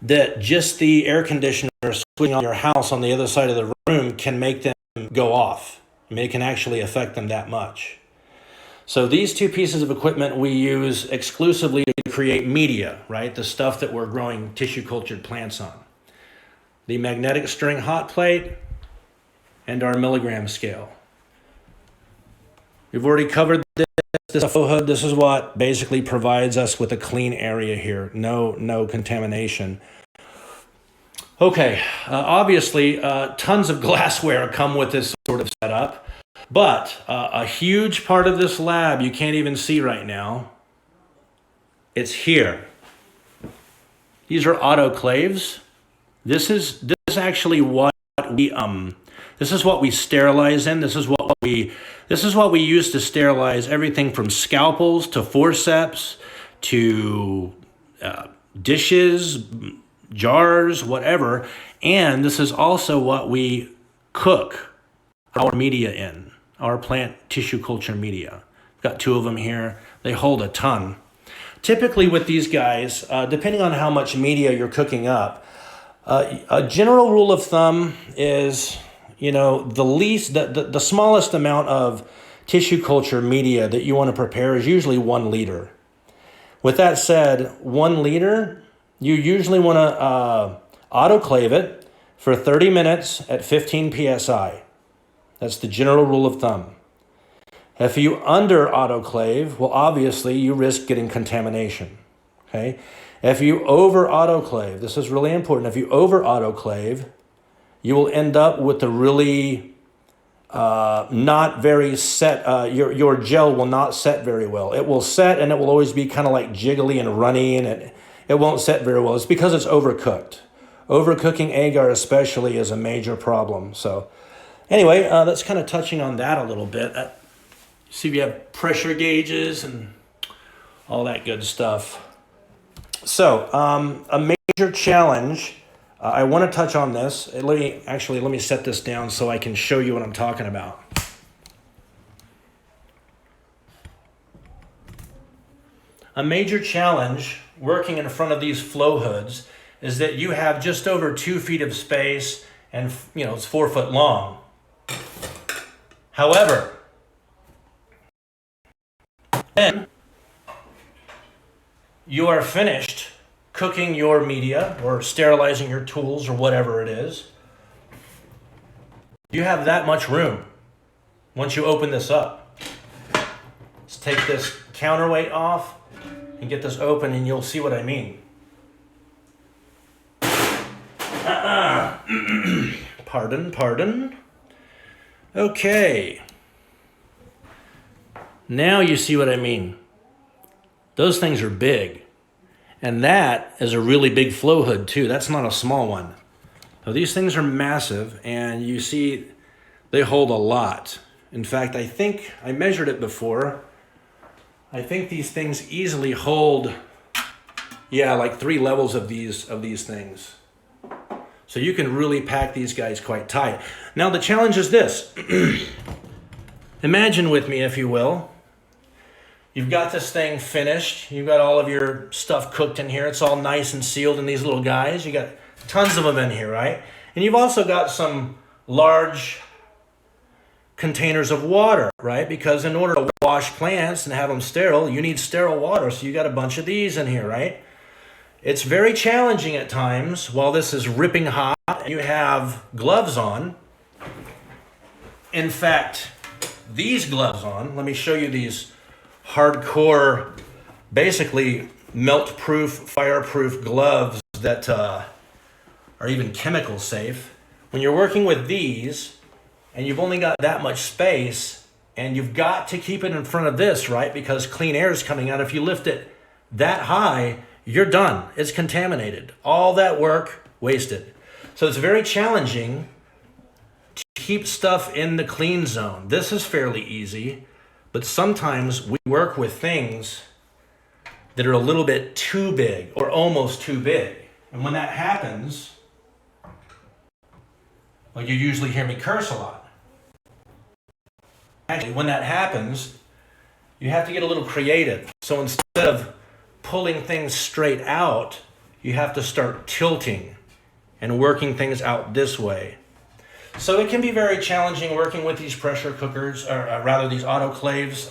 that just the air conditioner switching on your house on the other side of the room can make them go off. I mean, it can actually affect them that much. So these two pieces of equipment we use exclusively to create media, right? The stuff that we're growing tissue cultured plants on. The magnetic stirring hot plate and our milligram scale. We've already covered this hood. This is what basically provides us with a clean area here. No contamination. Okay, obviously tons of glassware come with this sort of setup, but a huge part of this lab you can't even see right now. It's here. These are autoclaves. This is actually what we this is what we sterilize in. This is what we use to sterilize everything from scalpels to forceps to dishes, jars, whatever. And this is also what we cook our media in, our plant tissue culture media. We've got 2 of them here. They hold a ton. Typically with these guys, depending on how much media you're cooking up, a general rule of thumb is, the smallest amount of tissue culture media that you want to prepare is usually 1 liter. With that said, 1 liter, you usually want to autoclave it for 30 minutes at 15 psi. That's the general rule of thumb. If you under autoclave, well, obviously you risk getting contamination. Okay? If you over autoclave, this is really important. If you over autoclave, you will end up with a really not very set, your gel will not set very well. It will set and it will always be kind of like jiggly and runny, and it won't set very well. It's because it's overcooked. Overcooking agar especially is a major problem. So anyway, that's kind of touching on that a little bit. See, we have pressure gauges and all that good stuff. So a major challenge, I want to touch on this. Let me set this down so I can show you what I'm talking about. A major challenge working in front of these flow hoods is that you have just over 2 feet of space, and it's 4 foot long. However, when you are finished cooking your media or sterilizing your tools or whatever it is, you have that much room once you open this up. Let's take this counterweight off and get this open, and you'll see what I mean. Pardon. Okay. Now you see what I mean. Those things are big. And that is a really big flow hood too. That's not a small one. So these things are massive, and you see they hold a lot. In fact, I think I measured it before. I think these things easily hold, like 3 levels of these things. So you can really pack these guys quite tight. Now the challenge is this. Imagine with me, if you will, you've got this thing finished. You've got all of your stuff cooked in here. It's all nice and sealed in these little guys. You got tons of them in here, right? And you've also got some large containers of water, right? Because in order to wash plants and have them sterile, you need sterile water. So you got a bunch of these in here, right? It's very challenging at times while this is ripping hot and you have gloves on. In fact, these gloves on, let me show you these hardcore, basically melt-proof, fire-proof gloves that are even chemical safe. When you're working with these and you've only got that much space, and you've got to keep it in front of this, right? Because clean air is coming out. If you lift it that high, you're done. It's contaminated. All that work wasted. So it's very challenging to keep stuff in the clean zone. This is fairly easy, but sometimes we work with things that are a little bit too big or almost too big. And when that happens, well, you usually hear me curse a lot. Actually, when that happens, you have to get a little creative. So instead of pulling things straight out, you have to start tilting and working things out this way. So it can be very challenging working with these pressure cookers, or rather these autoclaves,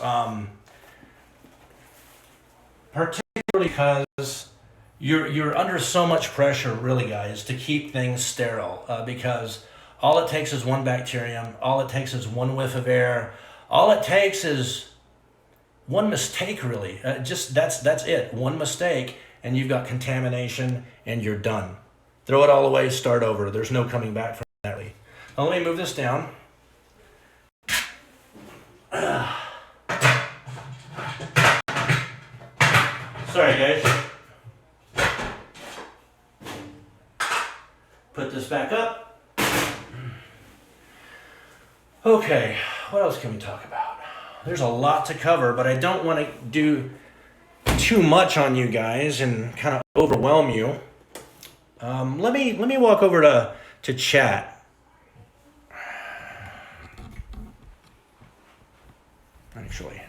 particularly because you're under so much pressure, really, guys, to keep things sterile, because all it takes is one bacterium, all it takes is one whiff of air, all it takes is one mistake, really. That's it. One mistake, and you've got contamination, and you're done. Throw it all away, start over. There's no coming back from that. Really. Now, let me move this down. Sorry, guys. Put this back up. Okay, what else can we talk about? There's a lot to cover, but I don't want to do too much on you guys and kind of overwhelm you. Let me walk over to chat. actually.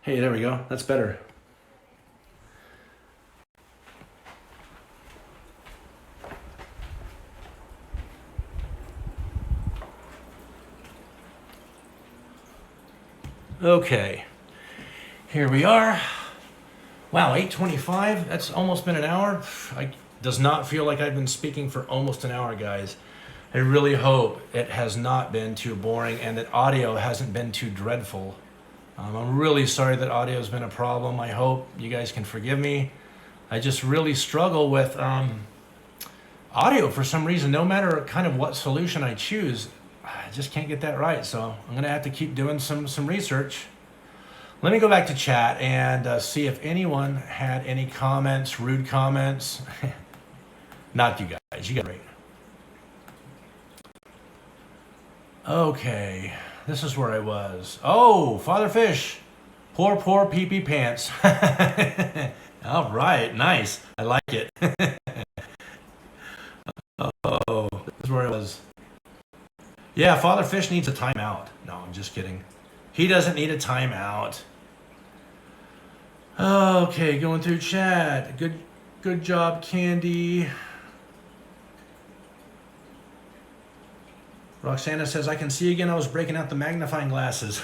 Hey, there we go. That's better. Okay, here we are. Wow, 8:25. That's almost been an hour. Does not feel like I've been speaking for almost an hour, guys. I really hope it has not been too boring and that audio hasn't been too dreadful. I'm really sorry that audio has been a problem. I hope you guys can forgive me. I just really struggle with audio for some reason. No matter kind of what solution I choose, I just can't get that right. So I'm gonna have to keep doing some research. Let me go back to chat and see if anyone had any comments, rude comments. Not you guys, you guys are great. Okay, this is where I was. Oh, Father Fish, poor pee-pee pants. All right, nice, I like it. Oh, this is where I was. Yeah, Father Fish needs a timeout. No, I'm just kidding. He doesn't need a timeout. Okay, going through chat. Good job, Candy. Roxana says, I can see again. I was breaking out the magnifying glasses.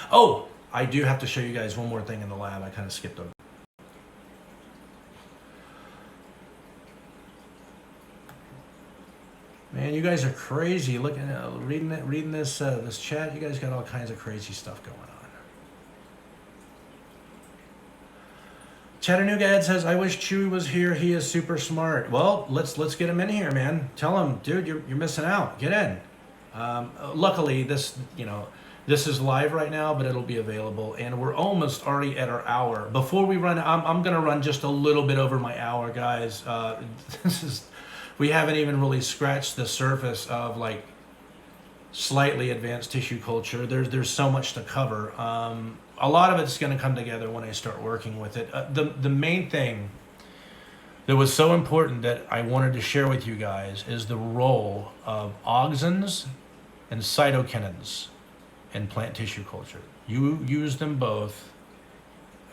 Oh, I do have to show you guys one more thing in the lab. I kind of skipped over. Man, you guys are crazy. Looking at reading this this chat. You guys got all kinds of crazy stuff going on. Chattanooga Ed says, I wish Chewy was here. He is super smart. Well, let's get him in here, man. Tell him, dude, you're missing out. Get in. Luckily, this is live right now, but it'll be available, and we're almost already at our hour. Before we run, I'm gonna run just a little bit over my hour, guys. We haven't even really scratched the surface of like slightly advanced tissue culture. There's so much to cover. A lot of it's going to come together when I start working with it. The main thing that was so important that I wanted to share with you guys is the role of auxins and cytokinins in plant tissue culture. You use them both.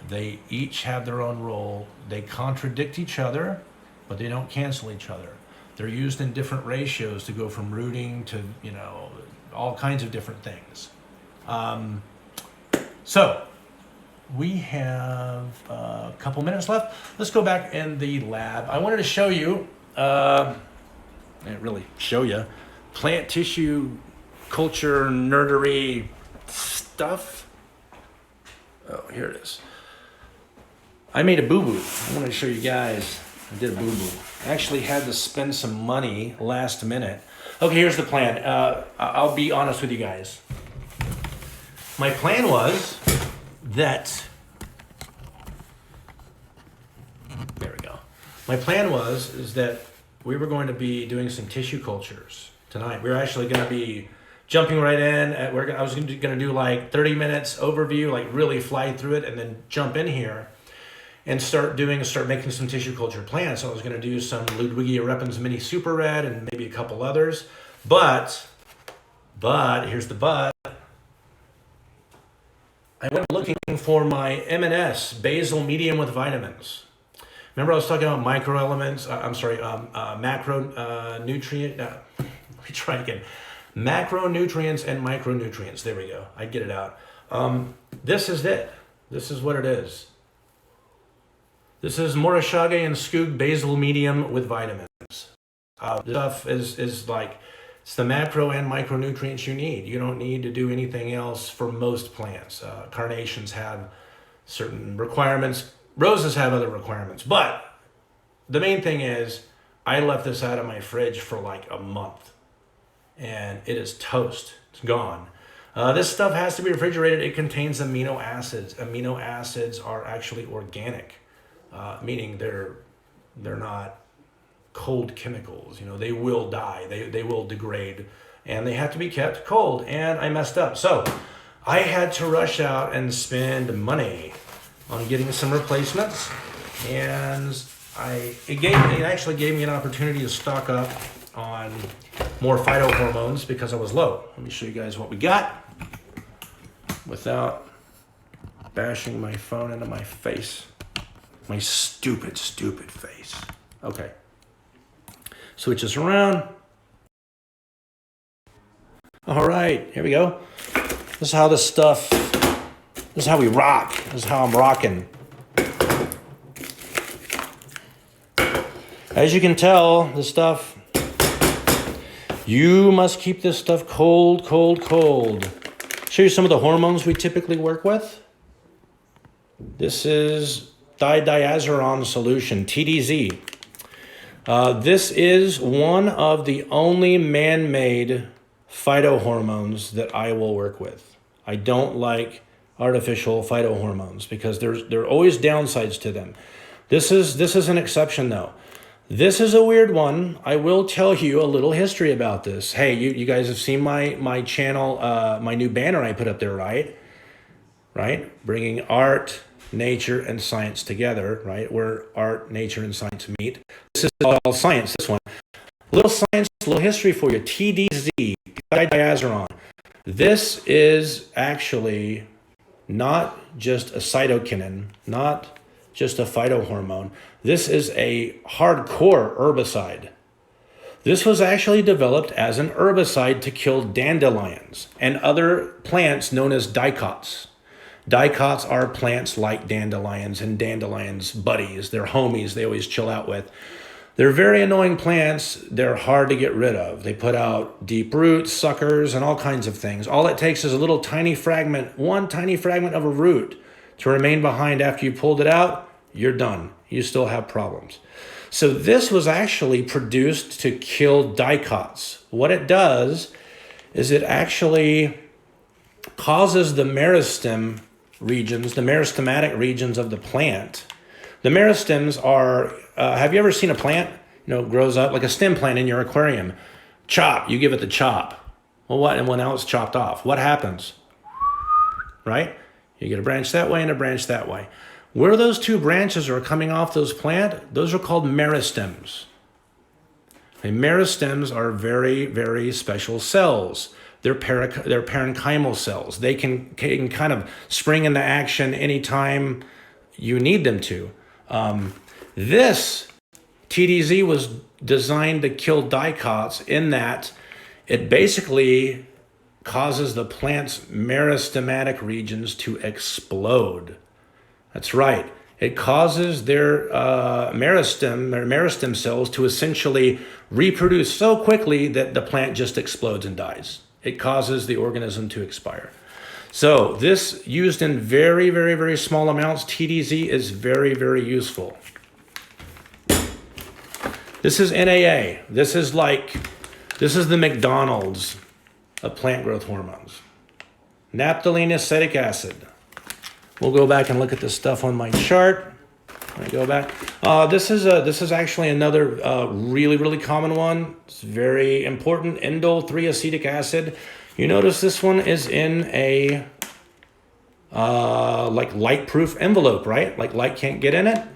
They each have their own role. They contradict each other, but they don't cancel each other. They're used in different ratios to go from rooting to, all kinds of different things. So we have a couple minutes left. Let's go back in the lab. I wanted to show you, plant tissue culture nerdery stuff. Oh, here it is. I made a boo-boo. I want to show you guys. I did a boo-boo. I actually had to spend some money last minute. Okay, here's the plan. I'll be honest with you guys. My plan was that... There we go. My plan is that we were going to be doing some tissue cultures tonight. We were actually going to be jumping right in. I was going to do like 30 minutes overview, like really fly through it, and then jump in here and start making some tissue culture plants. So I was going to do some Ludwigia repens mini super red and maybe a couple others. But here's the but. I went looking for my M&S basil medium with vitamins. Remember I was talking about microelements? Macronutrient. Let me try again. Macronutrients and micronutrients. There we go. I get it out. This is it. This is what it is. This is Morishage and Skoog basil medium with vitamins. This stuff is like, it's the macro and micronutrients you need. You don't need to do anything else for most plants. Carnations have certain requirements. Roses have other requirements. But the main thing is, I left this out of my fridge for like a month. And it is toast. It's gone. This stuff has to be refrigerated. It contains amino acids. Amino acids are actually organic. Meaning they're not cold chemicals. They will die, they will degrade, and they have to be kept cold. And I messed up, so I had to rush out and spend money on getting some replacements, and it actually gave me an opportunity to stock up on more phytohormones because I was low. Let me show you guys what we got without bashing my phone into my face. My stupid, stupid face. Okay. Switch this around. All right, here we go. This is how this stuff, this is how we rock. This is how I'm rocking. As you can tell, this stuff, you must keep this stuff cold, cold, cold. Show you some of the hormones we typically work with. This is didiazeron solution, TDZ. This is one of the only man-made phytohormones that I will work with. I don't like artificial phytohormones because there are always downsides to them. This is an exception though. This is a weird one. I will tell you a little history about this. Hey, you guys have seen my channel, my new banner I put up there, right? Right? Bringing art, nature, and science together, right? Where art, nature, and science meet. This is all science, this one. Little science, little history for you. TDZ, didiazeron. This is actually not just a cytokinin, not just a phytohormone. This is a hardcore herbicide. This was actually developed as an herbicide to kill dandelions and other plants known as dicots. Dicots are plants like dandelions and dandelions' buddies. They're homies they always chill out with. They're very annoying plants. They're hard to get rid of. They put out deep roots, suckers, and all kinds of things. All it takes is a little tiny fragment, one tiny fragment of a root to remain behind after you pulled it out. You're done. You still have problems. So this was actually produced to kill dicots. What it does is it actually causes the meristem regions, the meristematic regions of the plant. The meristems are, have you ever seen a plant, grows up like a stem plant in your aquarium? Chop, you give it the chop. Well, what? And when now it's chopped off, what happens? Right? You get a branch that way and a branch that way. Where those two branches are coming off those plant, those are called meristems. And meristems are very, very special cells. They're parenchymal cells. They can kind of spring into action anytime you need them to. This TDZ was designed to kill dicots in that it basically causes the plant's meristematic regions to explode. That's right. It causes their meristem cells to essentially reproduce so quickly that the plant just explodes and dies. It causes the organism to expire. So this used in very, very, very small amounts, TDZ is very, very useful. This is NAA. This is the McDonald's of plant growth hormones. Naphthalene acetic acid. We'll go back and look at this stuff on my chart. Let me go back. This is actually another really, really common one. It's very important. Indole 3-acetic acid. You notice this one is in a like light-proof envelope, right? Like light can't get in it.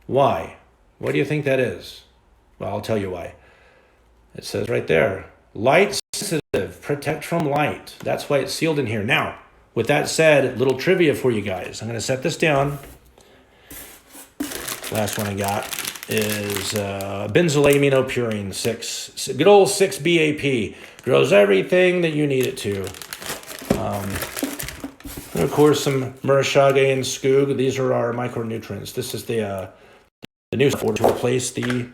Why? What do you think that is? Well, I'll tell you why. It says right there, light sensitive, protect from light. That's why it's sealed in here. Now, with that said, little trivia for you guys. I'm going to set this down. Last one I got is benzoylaminopurine 6. Good old 6-BAP. Grows everything that you need it to. And of course, some Murashage and Skoog. These are our micronutrients. This is the new stuff to replace the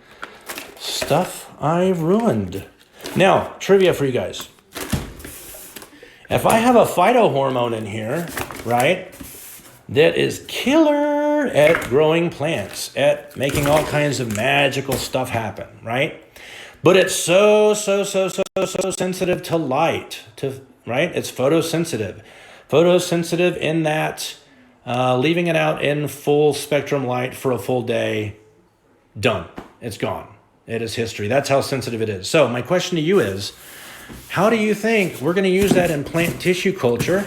stuff I've ruined. Now, trivia for you guys. If I have a phytohormone in here, right, that is killer at growing plants, at making all kinds of magical stuff happen, right? But it's so sensitive to light, right? It's photosensitive. Photosensitive in that leaving it out in full spectrum light for a full day, done. It's gone. It is history. That's how sensitive it is. So my question to you is, how do you think we're going to use that in plant tissue culture,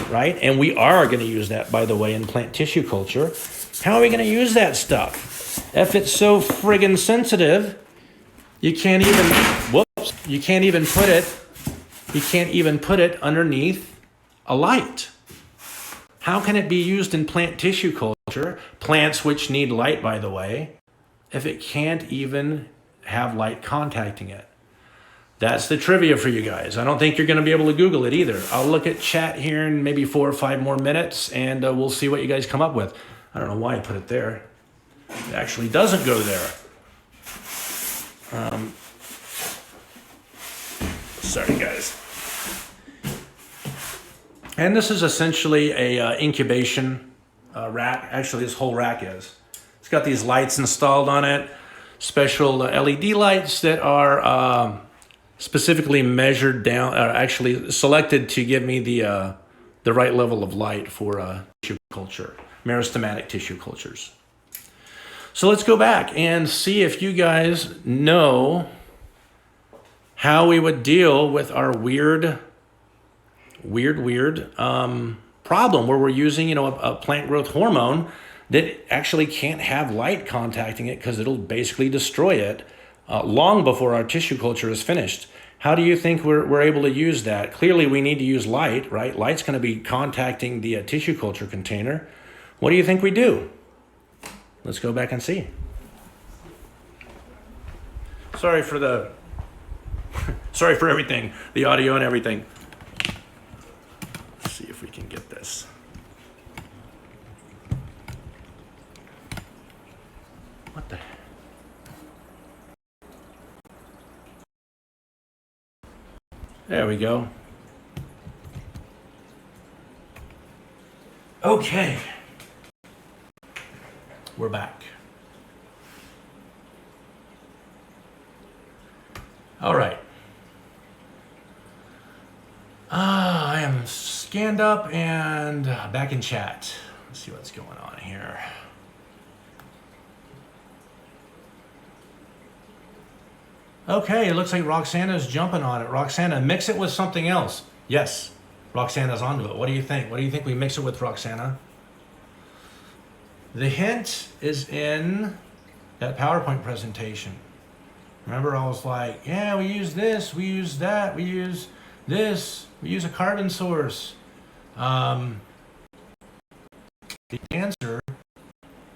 right? And we are going to use that, by the way, in plant tissue culture. How are we going to use that stuff? If it's so friggin' sensitive, You can't even, whoops, you can't even put it underneath a light. How can it be used in plant tissue culture, plants which need light, by the way, if it can't even have light contacting it? That's the trivia for you guys. I don't think you're going to be able to Google it either. I'll look at chat here in maybe 4 or 5 more minutes, and we'll see what you guys come up with. I don't know why I put it there. It actually doesn't go there. Sorry, guys. And this is essentially a incubation rack. Actually, this whole rack is. It's got these lights installed on it, special LED lights that are specifically measured down, actually selected to give me the right level of light for tissue culture, meristematic tissue cultures. So let's go back and see if you guys know how we would deal with our weird problem where we're using, a plant growth hormone that actually can't have light contacting it because it'll basically destroy it long before our tissue culture is finished. How do you think we're able to use that? Clearly, we need to use light, right? Light's going to be contacting the tissue culture container. What do you think we do? Let's go back and see. Sorry for everything, the audio and everything. Let's see if we can get this. What the? There we go. Okay. We're back. All right. I am scanned up and back in chat. Let's see what's going on here. Okay, it looks like Roxana's jumping on it. Roxana, mix it with something else. Yes, Roxana's onto it. What do you think? What do you think we mix it with, Roxana? The hint is in that PowerPoint presentation. Remember, I was like, yeah, we use this, we use that, we use this, we use a carbon source. The answer,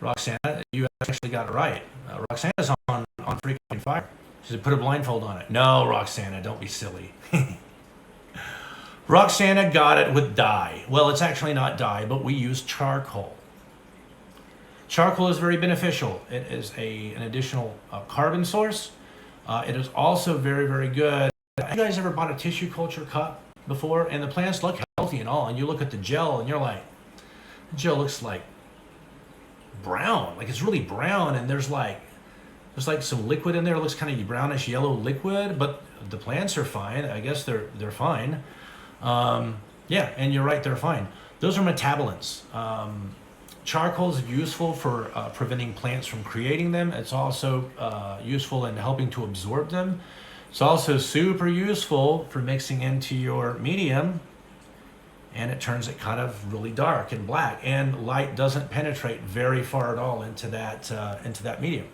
Roxana, you actually got it right. Roxana's on frequent fire. She said, put a blindfold on it. No, Roxana, don't be silly. Roxana got it with dye. Well, it's actually not dye, but we use charcoal. Charcoal is very beneficial. It is an additional carbon source. It is also very, very good. Have you guys ever bought a tissue culture cup before? And the plants look healthy and all, and you look at the gel and you're like, the gel looks like brown. Like it's really brown, and there's like some liquid in there. It looks kind of brownish yellow liquid, but the plants are fine. I guess they're fine. Yeah, and you're right, they're fine. Those are metabolants. Charcoal is useful for preventing plants from creating them. It's also useful in helping to absorb them. It's also super useful for mixing into your medium, and it turns it kind of really dark and black, and light doesn't penetrate very far at all into that medium.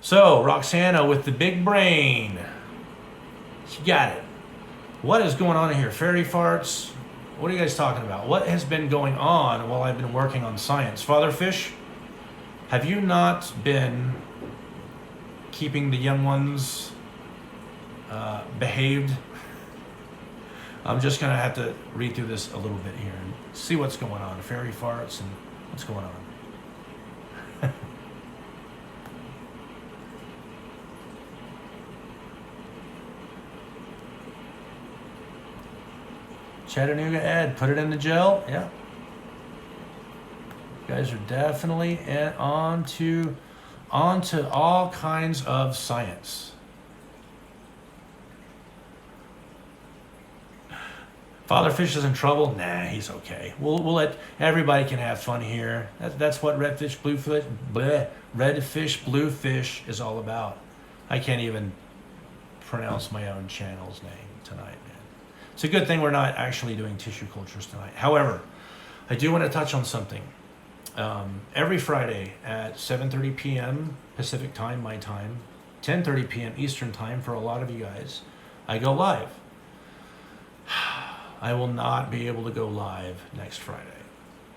So Roxana with the big brain, she got it. What is going on in here? Fairy farts? What are you guys talking about? What has been going on while I've been working on science? Father Fish, have you not been keeping the young ones behaved? I'm just going to have to read through this a little bit here and see what's going on. Fairy farts and what's going on. Chattanooga Ed, put it in the gel. Yeah. You guys are definitely onto all kinds of science. Father Fish is in trouble? Nah, he's okay. We'll let everybody can have fun here. That's what redfish bluefish is all about. I can't even pronounce my own channel's name tonight, man. It's a good thing we're not actually doing tissue cultures tonight. However, I do want to touch on something. Every Friday at 7:30 p.m. Pacific time, my time, 10:30 p.m. Eastern time for a lot of you guys, I go live. I will not be able to go live next Friday.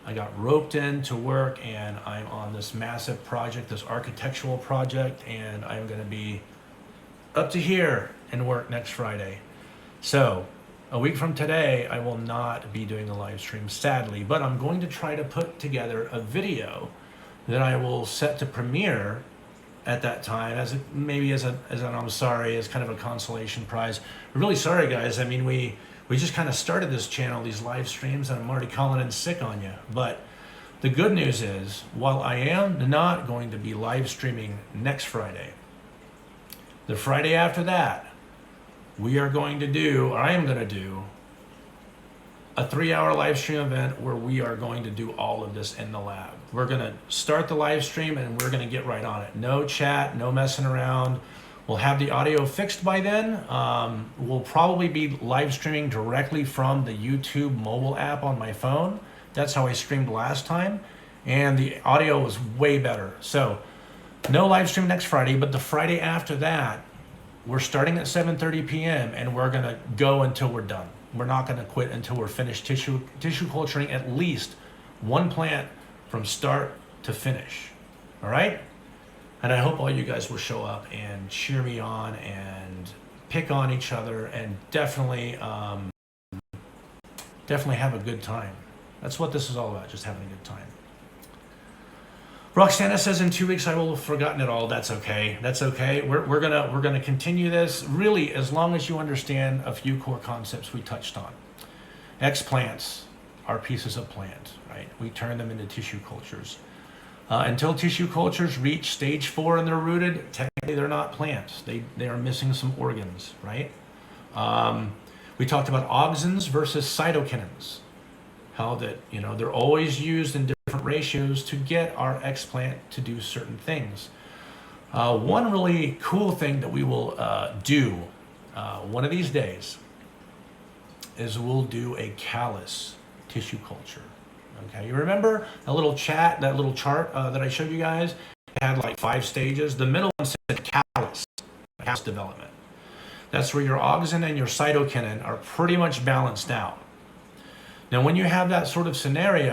I got roped in to work, and I'm on this massive project, this architectural project, and I'm going to be up to here in work next Friday. So a week from today, I will not be doing the live stream, sadly, but I'm going to try to put together a video that I will set to premiere at that time as an I'm sorry, as kind of a consolation prize. I'm really sorry, guys. I mean, we just kind of started this channel, these live streams, and I'm already calling in sick on you. But the good news is, while I am not going to be live streaming next Friday, the Friday after that, I am going to do a 3-hour live stream event where we are going to do all of this in the lab. We're going to start the live stream and we're going to get right on it. No chat, no messing around. We'll have the audio fixed by then. We'll probably be live streaming directly from the YouTube mobile app on my phone. That's how I streamed last time. And the audio was way better. So no live stream next Friday, but the Friday after that, we're starting at 7:30 p.m. and we're going to go until we're done. We're not going to quit until we're finished tissue culturing at least one plant from start to finish. All right? And I hope all you guys will show up and cheer me on and pick on each other and definitely have a good time. That's what this is all about, just having a good time. Roxana says in 2 weeks I will have forgotten it all. That's okay. That's okay. We're gonna continue this really as long as you understand a few core concepts we touched on. Explants are pieces of plant, right? We turn them into tissue cultures. Until tissue cultures reach stage 4 and they're rooted, technically they're not plants. They are missing some organs, right? We talked about auxins versus cytokinins. How that, they're always used in different ratios to get our explant to do certain things. One really cool thing that we will do one of these days is we'll do a callus tissue culture. Okay, you remember that little chart that I showed you guys? It had like 5 stages. The middle one said callus development. That's where your auxin and your cytokinin are pretty much balanced out. Now, when you have that sort of scenario,